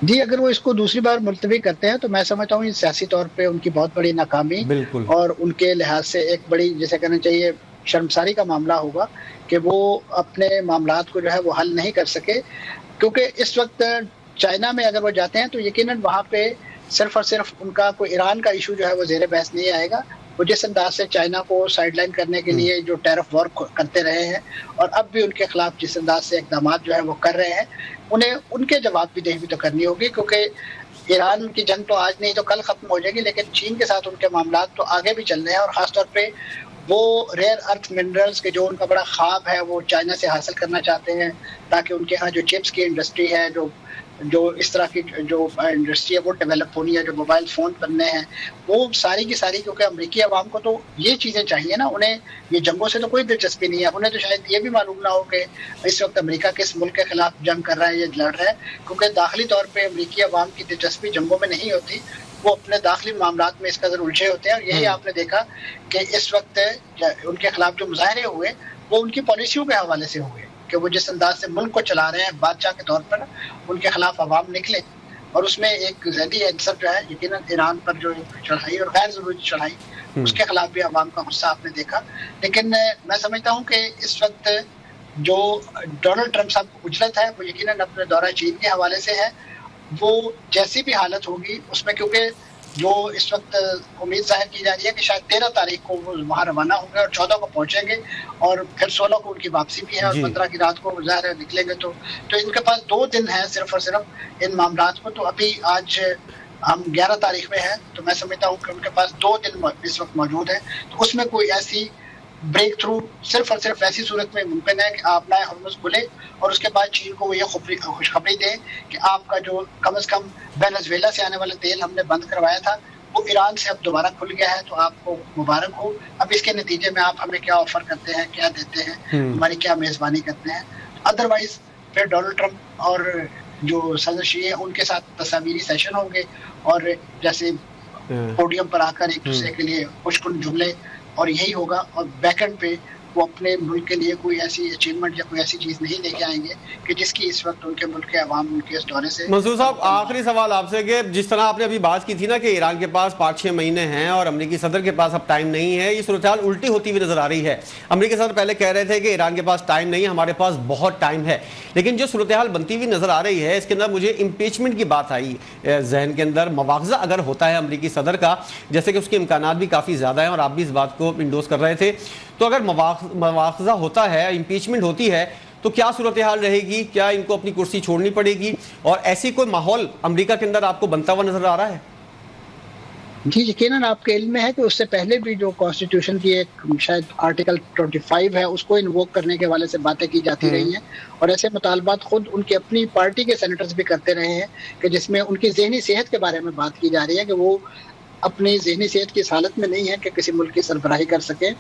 जी, अगर वो इसको दूसरी बार मुलतवी करते हैं तो मैं समझता हूँ सियासी तौर पे उनकी बहुत बड़ी नाकामी और उनके लिहाज से एक बड़ी जिसे कहना चाहिए शर्मसारी का मामला होगा कि वो अपने मामलात को जो है वो हल नहीं कर सके। क्योंकि इस वक्त चाइना में अगर वो जाते हैं तो यकीनन वहाँ पे सिर्फ और सिर्फ उनका कोई ईरान का इशू जो है वो ज़ेरे बहस नहीं आएगा। वो जिस अंदाज से चाइना को साइडलाइन करने के लिए जो टैरिफ वॉर करते रहे हैं और अब भी उनके खिलाफ जिस अंदाज से इक़दाम जो है वो कर रहे हैं, उन्हें उनके जवाबदेही भी तो करनी होगी। क्योंकि ईरान की जंग तो आज नहीं तो कल खत्म हो जाएगी, लेकिन चीन के साथ उनके मामला तो आगे भी चल रहे हैं और ख़ासतौर पर वो रेयर अर्थ मिनरल्स के जो उनका बड़ा ख्वाब है वो चाइना से हासिल करना चाहते हैं ताकि उनके यहाँ जो चिप्स की इंडस्ट्री है, जो इस तरह की जो इंडस्ट्री है वो डेवलप होनी है, जो मोबाइल फ़ोन बनने हैं, वो सारी की सारी। क्योंकि अमेरिकी अवाम को तो ये चीज़ें चाहिए ना, उन्हें ये जंगों से तो कोई दिलचस्पी नहीं है। उन्हें तो शायद ये भी मालूम ना हो कि इस वक्त अमेरिका किस मुल्क के खिलाफ जंग कर रहा है या लड़ रहा है, क्योंकि दाखिली तौर पर अमेरिकी अवाम की दिलचस्पी जंगों में नहीं होती, वो अपने दाखिली मामलात में इस कदर उलझे होते हैं। और यही आपने देखा कि इस वक्त उनके खिलाफ जो मुजाहरे हुए वो उनकी पॉलिसियों के हवाले से हुए कि वो जिस अंदाज से मुल्क को चला रहे हैं बादशाह के तौर पर, उनके खिलाफ अवाम निकले और उसमें एक ज़ैदी आंसर जो है यकीनन ईरान पर जो चढ़ाई और गैर ज़रूरी चढ़ाई, उसके खिलाफ भी अवाम का गुस्सा आपने देखा। लेकिन मैं समझता हूँ कि इस वक्त जो डोनाल्ड ट्रंप साहब को उजलत है वो यकीनन अपने दौरा चीन के हवाले से है। वो जैसी भी हालत होगी उसमें, क्योंकि जो इस वक्त उम्मीद जाहिर की जा रही है कि शायद 13 तारीख को वो वहाँ रवाना होंगे और 14 को पहुंचेंगे और फिर 16 को उनकी वापसी भी है और 15 की रात को ज़ाहिर है निकलेंगे। तो इनके पास 2 दिन है सिर्फ और सिर्फ इन मामलात को। तो अभी आज हम 11 तारीख में हैं, तो मैं समझता हूँ कि उनके पास 2 दिन इस वक्त मौजूद है। तो उसमें कोई ऐसी ब्रेक थ्रू सिर्फ और सिर्फ ऐसी सूरत में मुमकिन है कि आप नए हॉर्मुज़ खुले और उसके बाद चीन को वो ये खुशखबरी दें कि आपका जो कम से कम वेनेजुएला से आने वाला तेल हमने बंद करवाया था वो ईरान से अब दोबारा खुल गया है, तो आपको मुबारक हो। अब इसके नतीजे में आप हमें क्या ऑफर करते हैं, क्या देते हैं, हमारी क्या मेज़बानी करते हैं। अदरवाइज फिर डोनाल्ड ट्रंप और जो सदस्य हैं उनके साथ तस्वीरी सेशन होंगे और जैसे पोडियम पर आकर एक दूसरे के लिए खुशकुन जुमले, और यही होगा। और बैकएंड पे वो अपने मुल्क के लिए कोई ऐसी अचीवमेंट या कोई ऐसी चीज नहीं लेके आएंगे कि जिसकी इस वक्त उनके मुल्क के अवाम उनके इस दौरे से।
मंसूर साहब, आखिरी सवाल आपसे कि जिस तरह आपने अभी बात की थी ना कि ईरान के पास 5-6 महीने हैं और अमेरिकी सदर के पास अब टाइम नहीं है, ये सूरत हाल उल्टी होती हुई नजर आ रही है। अमेरिकी सदर पहले कह रहे थे कि ईरान के पास टाइम नहीं है, हमारे पास बहुत टाइम है, लेकिन जो सूरत हाल बनती हुई नजर आ रही है इसके अंदर मुझे इम्पीचमेंट की बात आई जहन के अंदर। मवाखजा अगर होता है अमेरिकी सदर का, जैसे कि उसके इम्कानात भी काफ़ी ज़्यादा हैं और आप भी इस बात को इंडोर्स कर रहे थे, तो अगर मवाखजा होता है, इम्पीचमेंट होती है, तो क्या सूरत हाल रहेगी? क्या इनको अपनी कुर्सी छोड़नी पड़ेगी? और ऐसी कोई माहौल अमेरिका के अंदर आपको बनता हुआ नजर आ रहा है?
जी, यकीनन आपके इल्म में है कि उससे पहले भी जो कॉन्स्टिट्यूशन की एक शायद आर्टिकल 25 है उसको इन्वोक करने के हवाले से बातें की जाती रही हैं और ऐसे मुतालबात खुद उनकी अपनी पार्टी के सेनेटर्स भी करते रहे हैं कि जिसमें उनकी ज़हनी सेहत के बारे में बात की जा रही है कि वो अपनी ज़हनी सेहत की इस हालत में नहीं है कि किसी मुल्क की सरबराही कर सके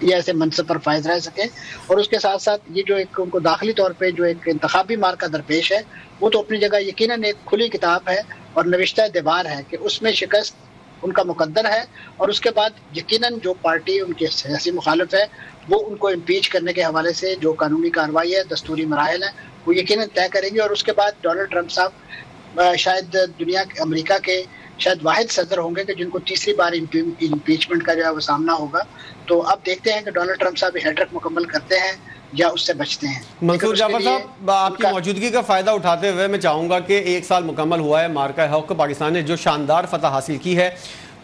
या ऐसे मनसब पर फायज रह सके। और उसके साथ साथ ये जो एक उनको दाखिली तौर पे जो एक इंतखाबी मार्का दरपेश है वो तो अपनी जगह यकीनन एक खुली किताब है और नविश्ता दीवार है कि उसमें शिकस्त उनका मुकद्दर है। और उसके बाद यकीनन जो पार्टी उनके सियासी मुखालिफ है वो उनको इम्पीच करने के हवाले से जो कानूनी कार्रवाई है, दस्तूरी मराहल है, वो यकीनन तय करेंगे। और उसके बाद डोनाल्ड ट्रंप साहब शायद दुनिया अमेरिका के शायद वाहिद सदर होंगे कि जिनको तीसरी बार इम्पीचमेंट का जो है वो सामना होगा। तो अब देखते हैं कि डोनाल्ड ट्रंप साहब हैट्रिक मुकम्मल करते हैं या उससे बचते हैं।
मंसूर जाफर साहब, आपकी मौजूदगी का फायदा उठाते हुए मैं चाहूंगा कि 1 साल मुकम्मल हुआ है मार्का हक पाकिस्तान ने जो शानदार फतह हासिल की है,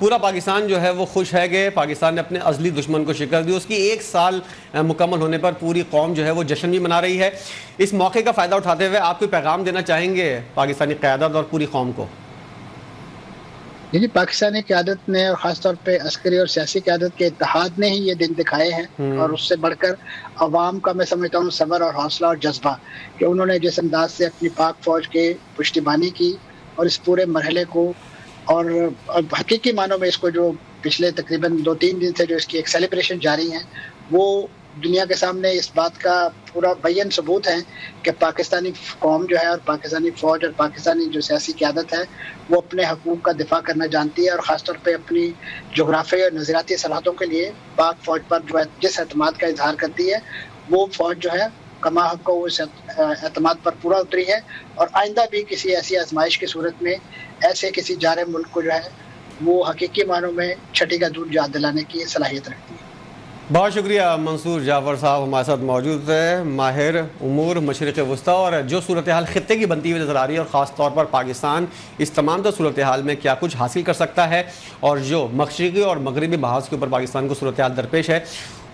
पूरा पाकिस्तान जो है वो खुश है कि पाकिस्तान ने अपने अजली दुश्मन को शिकस्त दी। उसकी 1 साल मुकम्मल होने पर पूरी कौम जो है वो जश्न भी मना रही है। इस मौके का फ़ायदा उठाते हुए आप कोई पैगाम देना चाहेंगे पाकिस्तानी क़यादत और पूरी कौम को?
जी, पाकिस्तानी क़यादत ने और ख़ासतौर पे अस्करी और सियासी क़यादत के इत्तेहाद ने ही ये दिन दिखाए हैं और उससे बढ़कर अवाम का मैं समझता हूँ सब्र और हौसला और जज्बा कि उन्होंने जिस अंदाज से अपनी पाक फ़ौज के पुश्तबानी की और इस पूरे मरहले को और हकीकी मानों में इसको जो पिछले तकरीबन 2-3 दिन से जो इसकी एक सेलिब्रेशन जारी है वो दुनिया के सामने इस बात का पूरा बयान सबूत है कि पाकिस्तानी कौम जो है और पाकिस्तानी फ़ौज और पाकिस्तानी जो सियासी क़यादत है वो अपने हकूक़ का दिफा करना जानती है और ख़ासतौर पे अपनी जोग्राफी और नज़रियाती सरहदों के लिए पाक फ़ौज पर जो है जिस एतमाद का इजहार करती है वो फ़ौज जो है कमा हक को उस एतमाद पर पूरा उतरी है और आइंदा भी किसी ऐसी आजमाइश की सूरत में ऐसे किसी जारे मुल्क को जो है वो हकीकी मानों में छठी का दूध याद दिलाने की सलाहियत रखती है।
बहुत शुक्रिया मंसूर जाफर साहब हमारे साथ मौजूद है, माहिर उमूर मशरिक़ वस्ता, और जो सूरत हाल ख़ित्ते की बनती हुई नज़र आ रही है और ख़ास तौर पर पाकिस्तान इस तमाम तर सूरत हाल में क्या कुछ हासिल कर सकता है और जो मशरिक़ी और मगरबी महाज के ऊपर पाकिस्तान को सूरत हाल दरपेश है,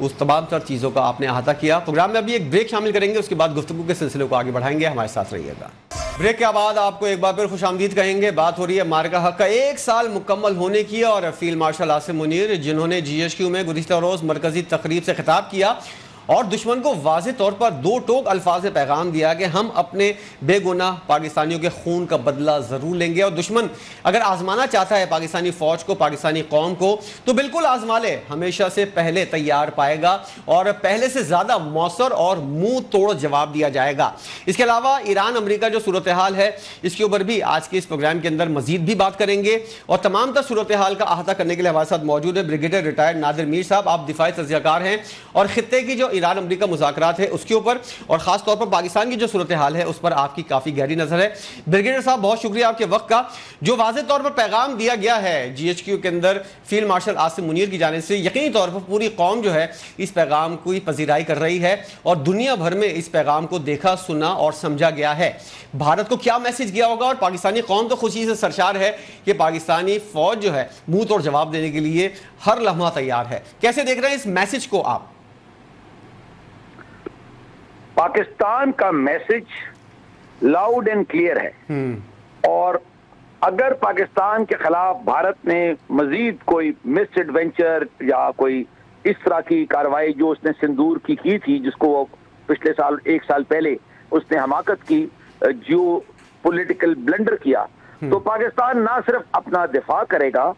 उस तमाम तर चीज़ों का आपने अहाता किया। प्रोग्राम में अभी एक ब्रेक शामिल करेंगे, उसके बाद गुफ्तगू के सिलसिले को आगे बढ़ाएंगे। हमारे साथ रहिएगा। ब्रेक के बाद आपको एक बार फिर खुशामदीद कहेंगे। बात हो रही है मार्का हक का 1 साल मुकम्मल होने की और फील्ड मार्शल आसिम मुनीर जिन्होंने GHQ में गुज़िश्ता रोज़ मरकज़ी तकरीब से खिताब किया और दुश्मन को वाज़ेह तौर पर दो टोक अल्फाज में पैगाम दिया कि हम अपने बेगुनाह पाकिस्तानियों के खून का बदला ज़रूर लेंगे, और दुश्मन अगर आजमाना चाहता है पाकिस्तानी फ़ौज को, पाकिस्तानी कौम को, तो बिल्कुल आजमा ले, हमेशा से पहले तैयार पाएगा और पहले से ज़्यादा मौसर और मुंह तोड़ जवाब दिया जाएगा। इसके अलावा ईरान अमेरिका जो सूरत हाल है, इसके ऊपर भी आज के इस प्रोग्राम के अंदर मजीद भी बात करेंगे, और तमाम तर सूरत हाल का अहाता करने के लिए हमारे साथ मौजूद है ब्रिगेडियर रिटायर्ड नादिर मीर साहब। आप दिफाई तज्ज़ियाकार हैं और खित्ते की जो ईरान अमेरिका मुज़ाकरात है उसके ऊपर और ख़ास तौर पर पाकिस्तान की जो सूरत हाल है उस पर आपकी काफ़ी गहरी नज़र है। ब्रिगेडियर साहब, बहुत शुक्रिया आपके वक्त का। जो वाज़ेह तौर पर पैगाम दिया गया है GHQ के अंदर फील्ड मार्शल आसिम मुनीर की जानिब से, यकीनी तौर पर पूरी कौम जो है इस पैगाम की पजीराई कर रही है और दुनिया भर में इस पैगाम को देखा, सुना और समझा गया है। भारत को क्या मैसेज गया होगा, और पाकिस्तानी कौम तो खुशी से सरशार है कि पाकिस्तानी फौज जो है मुंह तोड़ जवाब देने के लिए हर लम्हा तैयार है। कैसे देख रहे हैं इस मैसेज को आप?
पाकिस्तान का मैसेज लाउड एंड क्लियर है, और अगर पाकिस्तान के खिलाफ भारत ने मजीद कोई मिस एडवेंचर या कोई इस तरह की कार्रवाई जो उसने सिंदूर की थी, जिसको वो पिछले साल 1 साल पहले उसने हमाकत की, जियो पॉलिटिकल ब्लंडर किया, तो पाकिस्तान ना सिर्फ अपना दिफा करेगा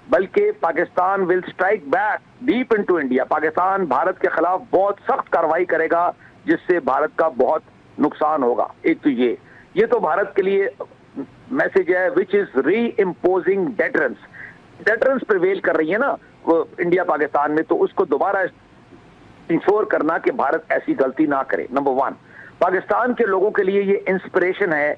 बल्कि Pakistan will strike back deep into India. Pakistan Bharat के खिलाफ बहुत सख्त कार्रवाई करेगा जिससे भारत का बहुत नुकसान होगा। एक तो ये तो भारत के लिए मैसेज है विच इज री इम्पोजिंग डेटरेंस प्रिवेल कर रही है ना इंडिया पाकिस्तान में, तो उसको दोबारा इंश्योर करना कि भारत ऐसी गलती ना करे। नंबर 1, पाकिस्तान के लोगों के लिए ये इंस्पिरेशन है,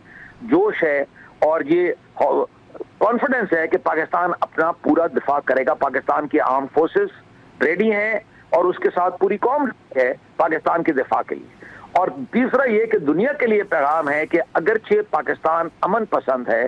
जोश है और ये कॉन्फिडेंस है कि पाकिस्तान अपना पूरा दिफा करेगा। पाकिस्तान की आर्म फोर्सेस रेडी हैं और उसके साथ पूरी कौम है पाकिस्तान के दिफा के लिए। और तीसरा ये कि दुनिया के लिए पैगाम है कि अगरचे पाकिस्तान अमन पसंद है,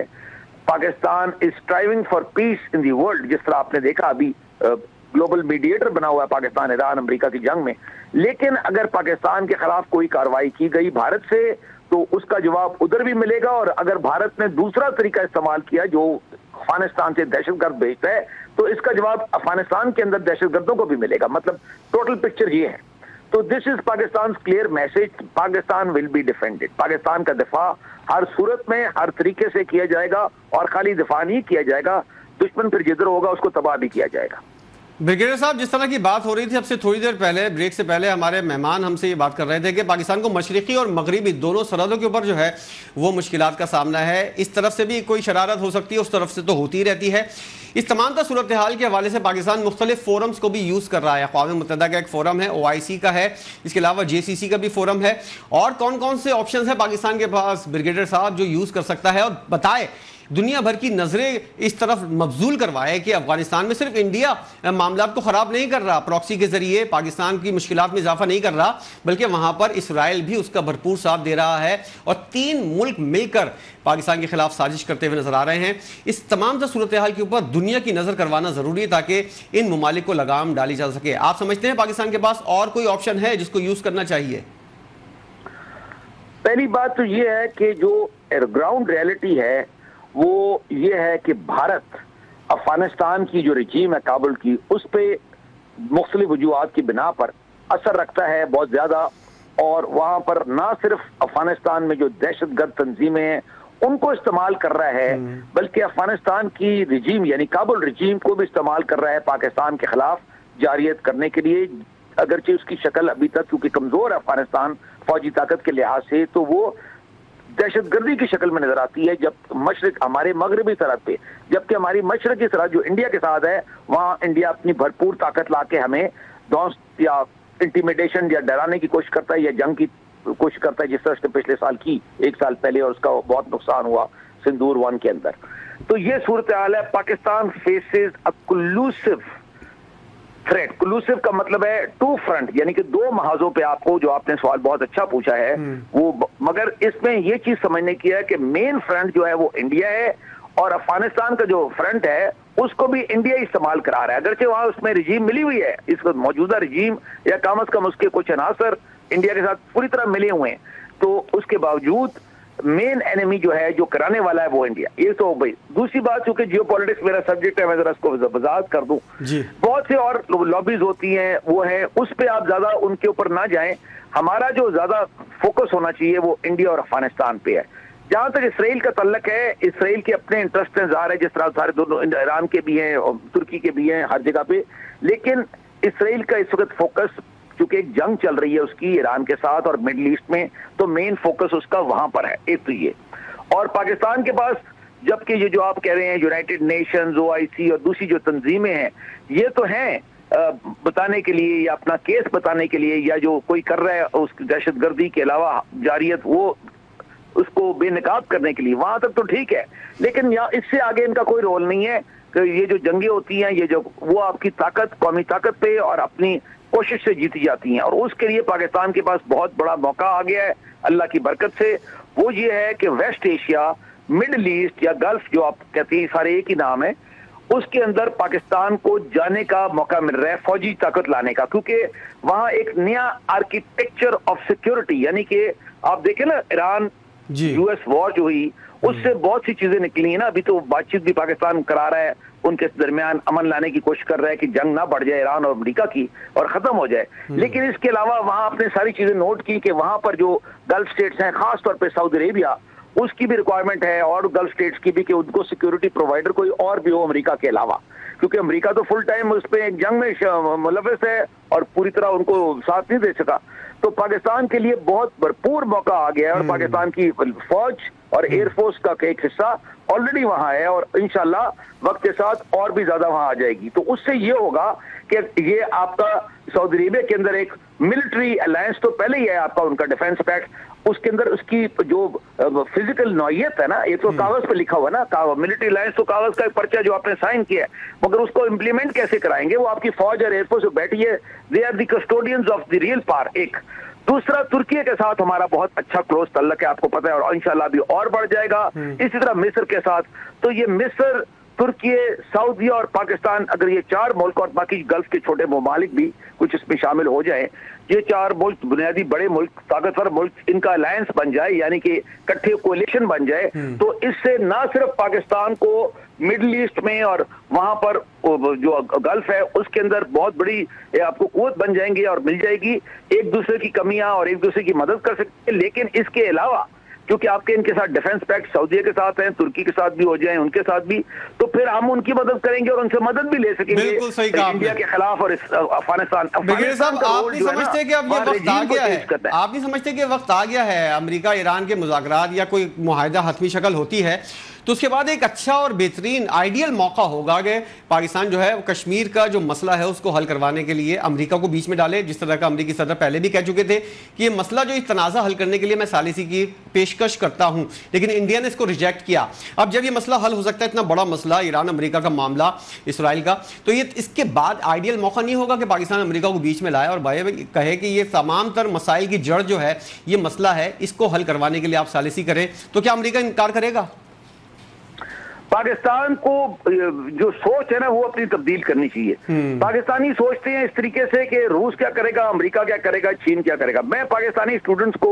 Pakistan is striving for piece in the world, जिस तरह आपने देखा अभी ग्लोबल मीडिएटर बना हुआ है पाकिस्तान ईरान अमेरिका की जंग में, लेकिन अगर पाकिस्तान के खिलाफ कोई कार्रवाई की गई भारत से तो उसका जवाब उधर भी मिलेगा, और अगर भारत ने दूसरा तरीका इस्तेमाल किया जो अफगानिस्तान से दहशतगर्द भेजता है तो इसका जवाब अफगानिस्तान के अंदर दहशतगर्दों को भी मिलेगा। मतलब टोटल पिक्चर ये है। तो this is Pakistan clear message, Pakistan will be defended. Pakistan का दिफा हर सूरत में हर तरीके से किया जाएगा, और खाली दिफा नहीं किया जाएगा, दुश्मन फिर जिधर होगा उसको तबाह भी किया जाएगा।
ब्रिगेडियर साहब, जिस तरह की बात हो रही थी अब से थोड़ी देर पहले ब्रेक से पहले हमारे मेहमान हमसे ये बात कर रहे थे कि पाकिस्तान को मशरिकी और मगरिबी दोनों सरहदों के ऊपर जो है वो मुश्किलात का सामना है। इस तरफ से भी कोई शरारत हो सकती है, उस तरफ से तो होती ही रहती है। इस तमाम तर सूरत हाल के हवाले से पाकिस्तान मुख्तलिफ फोरम्स को भी यूज़ कर रहा है। अक़वाम मुत्तहिदा का एक फोरम है, OIC का है, इसके अलावा JCC का भी फोरम है। और कौन कौन से ऑप्शन है पाकिस्तान के पास ब्रिगेडियर साहब जो यूज़ कर सकता है, और बताए दुनिया भर की नजरें इस तरफ मबजूल करवाए कि अफगानिस्तान में सिर्फ इंडिया मामला को खराब नहीं कर रहा, प्रॉक्सी के जरिए पाकिस्तान की मुश्किलात में इजाफा नहीं कर रहा, बल्कि वहां पर इसराइल भी उसका भरपूर साथ दे रहा है, और 3 मुल्क मिलकर पाकिस्तान के खिलाफ साजिश करते हुए नजर आ रहे हैं। इस तमाम सा सूरत हाल के ऊपर दुनिया की नजर करवाना जरूरी है ताकि इन ममालिक को लगाम डाली जा सके। आप समझते हैं पाकिस्तान के पास और कोई ऑप्शन है जिसको यूज करना चाहिए?
पहली बात तो यह है कि जो ग्राउंड रियलिटी है वो ये है कि भारत अफगानिस्तान की जो रजीम है काबुल की, उस पर मुख्तलिफ वजूहात की बिना पर असर रखता है बहुत ज़्यादा, और वहाँ पर ना सिर्फ अफगानिस्तान में जो दहशतगर्द तंजीमें हैं उनको इस्तेमाल कर रहा है, बल्कि अफगानिस्तान की रजीम यानी काबुल रजीम को भी इस्तेमाल कर रहा है पाकिस्तान के खिलाफ जारियत करने के लिए। अगरचे उसकी शक्ल अभी तक क्योंकि कमज़ोर है अफगानिस्तान फौजी ताकत के लिहाज से, तो वो दहशतगर्दी की शक्ल में नजर आती है। जब मशरक हमारे मगरबी सरहद पे, जबकि हमारी मशरकी सरहद जो इंडिया के साथ है, वहाँ इंडिया अपनी भरपूर ताकत ला के हमें दौस या इंटिमिडेशन या डराने की कोशिश करता है या जंग की कोशिश करता है, जिस तरह से पिछले साल की 1 साल पहले, और उसका बहुत नुकसान हुआ सिंदूर 1 के अंदर। तो ये सूरत हाल है। पाकिस्तान फेसेस अ कोलूसिव थ्रेट। कोलूसिव का मतलब है 2 फ्रंट, यानी कि 2 महाजों पे आपको, जो आपने सवाल बहुत अच्छा पूछा है वो, मगर इसमें ये चीज समझने की है कि मेन फ्रंट जो है वो इंडिया है, और अफगानिस्तान का जो फ्रंट है उसको भी इंडिया इस्तेमाल करा रहा है। अगरचे वहां उसमें रिजीम मिली हुई है, इस मौजूदा रिजीम या कम अज कम उसके कुछ अनासर इंडिया के साथ पूरी तरह मिले हुए हैं, तो उसके बावजूद मेन एनिमी जो है, जो कराने वाला है, वो इंडिया। ये तो भाई दूसरी बात, चूंकि जियोपॉलिटिक्स मेरा सब्जेक्ट है, मैं जरा इसको वजाहत कर दूं। बहुत से और लॉबीज होती हैं, वो है, उस पे आप ज्यादा उनके ऊपर ना जाएं। हमारा जो ज्यादा फोकस होना चाहिए वो इंडिया और अफगानिस्तान पे है। जहां तक इसराइल का तल्लक है, इसराइल के अपने इंटरेस्ट ज़ाहिर है, जिस तरह सारे दोनों ईरान के भी हैं और तुर्की के भी हैं हर जगह पे, लेकिन इसराइल का इस वक्त फोकस, क्योंकि एक जंग चल रही है उसकी ईरान के साथ और मिडल ईस्ट में, तो मेन फोकस उसका वहां पर है। एक तो ये, और पाकिस्तान के पास, जबकि ये जो आप कह रहे हैं यूनाइटेड नेशंस, OIC और दूसरी जो तंजीमें हैं, ये तो हैं बताने के लिए या अपना केस बताने के लिए, या जो कोई कर रहा है उस दहशतगर्दी के अलावा जारियत, वो उसको बेनकाब करने के लिए, वहां तक तो ठीक है। लेकिन यहाँ इससे आगे इनका कोई रोल नहीं है कि ये जो जंगें होती हैं, ये जो वो आपकी ताकत, कौमी ताकत पे और अपनी कोशिश से जीती जाती हैं, और उसके लिए पाकिस्तान के पास बहुत बड़ा मौका आ गया है अल्लाह की बरकत से। वो ये है कि वेस्ट एशिया, मिडल ईस्ट या गल्फ, जो आप कहते हैं सारे एक ही नाम है, उसके अंदर पाकिस्तान को जाने का मौका मिल रहा है, फौजी ताकत लाने का, क्योंकि वहां एक नया आर्किटेक्चर ऑफ सिक्योरिटी, यानी कि आप देखें ना, ईरान US वॉर जो हुई, उससे बहुत सी चीजें निकली है ना। अभी तो बातचीत भी पाकिस्तान करा रहा है, उनके दरमियान अमन लाने की कोशिश कर रहा है कि जंग ना बढ़ जाए ईरान और अमेरिका की, और खत्म हो जाए। लेकिन इसके अलावा वहां आपने सारी चीजें नोट की कि वहां पर जो गल्फ स्टेट्स हैं, खासतौर पर सऊदी अरेबिया, उसकी भी रिक्वायरमेंट है, और गल्फ स्टेट्स की भी, कि उनको सिक्योरिटी प्रोवाइडर कोई और भी हो अमेरिका के अलावा, क्योंकि अमेरिका तो फुल टाइम उस पर एक जंग में मुलविस है और पूरी तरह उनको साथ नहीं दे सका। तो पाकिस्तान के लिए बहुत भरपूर मौका आ गया है, और पाकिस्तान की फौज और एयरफोर्स का एक हिस्सा ऑलरेडी वहां है, और इंशाल्लाह वक्त के साथ और भी ज्यादा वहां आ जाएगी। तो उससे ये होगा कि ये आपका सऊदी अरेबिया के अंदर एक मिलिट्री अलायंस तो पहले ही है आपका, उनका डिफेंस पैक्ट, उसके अंदर उसकी जो फिजिकल नौयत है ना, ये तो कागज पे लिखा हुआ है ना, मिलिट्री अलायंस तो कागज का एक पर्चा जो आपने साइन किया है, मगर उसको इंप्लीमेंट कैसे कराएंगे, वो आपकी फौज और एयरफोर्स बैठी है, they are the custodians of the real power. एक दूसरा, तुर्की के साथ हमारा बहुत अच्छा क्लोज तल्लक है, आपको पता है, और इंशाल्लाह भी और बढ़ जाएगा। इसी तरह मिस्र के साथ, तो ये मिस्र, तुर्की, सऊदी और पाकिस्तान, अगर ये चार मुल्क और बाकी गल्फ के छोटे ममालिक भी कुछ इसमें शामिल हो जाएं, ये चार मुल्क बुनियादी बड़े मुल्क, ताकतवर मुल्क, इनका अलायंस बन जाए, यानी कि इकट्ठे कोलिशन बन जाए, तो इससे ना सिर्फ पाकिस्तान को मिडिल ईस्ट में और वहां पर जो गल्फ है उसके अंदर बहुत बड़ी आपको कुव्वत बन जाएंगी और मिल जाएगी, एक दूसरे की कमियां और एक दूसरे की मदद कर सकते हैं। लेकिन इसके अलावा, क्योंकि आपके इनके साथ डिफेंस पैक्ट सऊदी के साथ हैं, तुर्की के साथ भी हो जाए, उनके साथ भी, तो फिर हम उनकी मदद करेंगे और उनसे मदद भी ले सकेंगे इंडिया के खिलाफ और अफगानिस्तान।
साहब, आप नहीं समझते कि अब ये वक्त आ गया है, आप नहीं समझते कि वक्त आ गया है, अमेरिका ईरान के मुज़ाकरात या कोई मुआहिदा हतमी शक्ल होती है तो उसके बाद एक अच्छा और बेहतरीन आइडियल मौका होगा कि पाकिस्तान जो है कश्मीर का जो मसला है उसको हल करवाने के लिए अमेरिका को बीच में डाले, जिस तरह का अमेरिकी सदर पहले भी कह चुके थे कि ये मसला जो इस तनाज़ा हल करने के लिए मैं सालिसी की पेशकश करता हूं, लेकिन इंडिया ने इसको रिजेक्ट किया। अब जब ये मसला हल हो सकता है, इतना बड़ा मसला ईरान अमेरिका का मामला, इसराइल का, तो ये इसके बाद आइडियल मौका नहीं होगा कि पाकिस्तान अमेरिका को बीच में लाए और भाई कहे कि ये तमाम तर मसाइल की जड़ जो है ये मसला है, इसको हल करवाने के लिए आप सालिसी करें, तो क्या अमेरिका इनकार करेगा?
पाकिस्तान को जो सोच है ना वो अपनी तब्दील करनी चाहिए। पाकिस्तानी सोचते हैं इस तरीके से कि रूस क्या करेगा, अमेरिका क्या करेगा, चीन क्या करेगा। मैं पाकिस्तानी स्टूडेंट्स को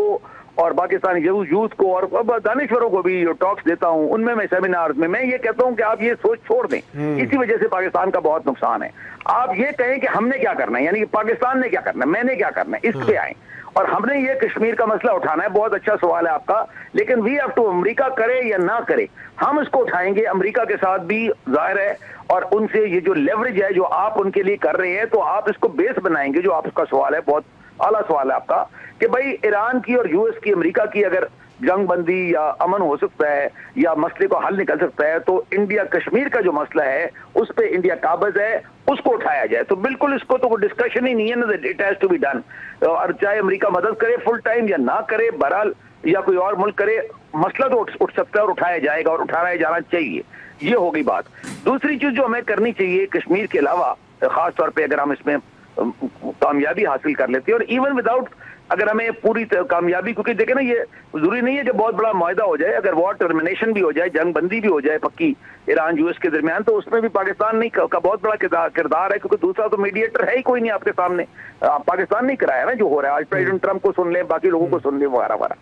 और पाकिस्तानी यूथ को और दानिश्वरों को भी जो टॉक्स देता हूं उनमें, मैं सेमिनार्स में मैं ये कहता हूं कि आप ये सोच छोड़ दें, इसी वजह से पाकिस्तान का बहुत नुकसान है। आप ये कहें कि हमने क्या करना है, यानी कि पाकिस्तान ने क्या करना है, मैंने क्या करना है, इस पे आए और हमने ये कश्मीर का मसला उठाना है। बहुत अच्छा सवाल है आपका, लेकिन वी हैव टू, अमेरिका करे या ना करे, हम इसको उठाएंगे अमेरिका के साथ भी, जाहिर है, और उनसे ये जो लेवरेज है जो आप उनके लिए कर रहे हैं, तो आप इसको बेस बनाएंगे। जो आपका सवाल है बहुत आला सवाल है आपका, कि भाई ईरान की और US की, अमेरिका की अगर जंग बंदी या अमन हो सकता है या मसले को हल निकल सकता है, तो इंडिया कश्मीर का जो मसला है उस पे इंडिया काबिज है, उसको उठाया जाए। तो बिल्कुल इसको तो कोई डिस्कशन ही नहीं है ना, it has to be done. और चाहे अमेरिका मदद करे फुल टाइम या ना करे, बहरहाल, या कोई और मुल्क करे, मसला तो उठ सकता है और उठाया जाएगा और उठाया जाना चाहिए। ये हो गई बात। दूसरी चीज जो हमें करनी चाहिए कश्मीर के अलावा, खास तौर पे अगर हम इसमें कामयाबी हासिल कर लेती है। और इवन विदाउट, अगर हमें पूरी कामयाबी, क्योंकि देखे ना, ये जरूरी नहीं है कि बहुत बड़ा मुआहदा हो जाए, अगर वॉर टर्मिनेशन भी हो जाए, जंग बंदी भी हो जाए पक्की ईरान यूएस के दरमियान, तो उसमें भी पाकिस्तान नहीं का बहुत बड़ा किरदार है, क्योंकि दूसरा तो मीडिएटर है ही कोई नहीं आपके सामने। पाकिस्तान नहीं कराया ना जो हो रहा है। आज प्रेसिडेंट ट्रंप को सुन ले, बाकी लोगों को सुन ले, वगैरह वगैरह।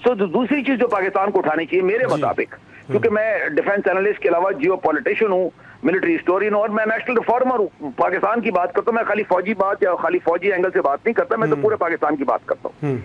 सो दूसरी चीज जो पाकिस्तान को उठानी चाहिए मेरे मुताबिक, क्योंकि मैं डिफेंस एनालिस्ट के अलावा जियो पॉलिटिशियन हूँ, मिलिट्री हिस्टोरियन और मैं नेशनल रिफॉर्मर हूँ। पाकिस्तान की बात करता हूँ मैं, खाली फौजी बात या खाली फौजी एंगल से बात नहीं करता, मैं तो पूरे पाकिस्तान की बात करता हूँ।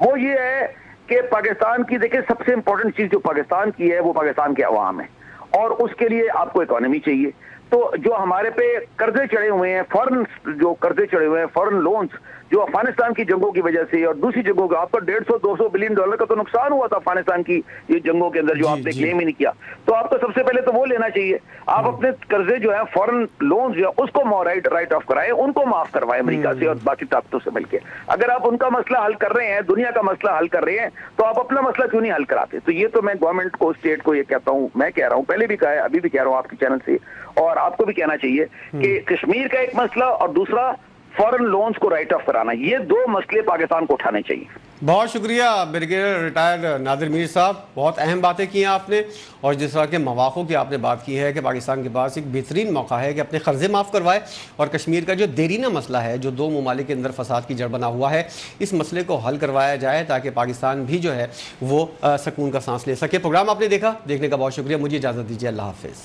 वो ये है कि पाकिस्तान की, देखिए, सबसे इंपॉर्टेंट चीज जो पाकिस्तान की है वो पाकिस्तान के अवाम है, और उसके लिए आपको इकोनॉमी चाहिए। तो जो हमारे पे कर्जे चढ़े हुए हैं, फॉरेन जो कर्जे चढ़े हुए हैं, फॉरेन लोन्स, जो अफगानिस्तान की जंगों की वजह से और दूसरी जंगों का, आपका 150-200 बिलियन डॉलर का तो नुकसान हुआ था अफगानिस्तान की ये जंगों के अंदर, जो आपने क्लेम ही नहीं किया। तो आपको सबसे पहले तो वो लेना चाहिए। आप अपने कर्जे जो है, फॉरेन लोन्स जो है, उसको राइट ऑफ कराएं, उनको माफ करवाएं अमेरिका से और बाकी ताकतों से मिलकर। अगर आप उनका मसला हल कर रहे हैं, दुनिया का मसला हल कर रहे हैं, तो आप अपना मसला क्यों नहीं हल कराते? तो ये तो मैं गवर्नमेंट को, स्टेट को ये कहता हूँ, मैं कह रहा हूँ, पहले भी कहा है, अभी भी कह रहा हूँ आपके चैनल से, और आपको भी कहना चाहिए कि कश्मीर का एक मसला और दूसरा फॉरेन लोन्स को राइट ऑफ कराना, ये दो मसले पाकिस्तान को उठाने चाहिए।
बहुत शुक्रिया ब्रिगेडियर रिटायर्ड नादिर मीर साहब, बहुत अहम बातें की हैं आपने, और जिस तरह के मौक़ों की आपने बात की है कि पाकिस्तान के पास एक बेहतरीन मौका है कि अपने कर्जे माफ़ करवाए, और कश्मीर का जो देरीना मसला है, जो दो ममालिक के अंदर फसाद की जड़ बना हुआ है, इस मसले को हल करवाया जाए ताकि पाकिस्तान भी जो है वो सुकून का सांस ले सके। प्रोग्राम आपने देखा, देखने का बहुत शुक्रिया। मुझे इजाज़त दीजिए, अल्लाह हाफिज़।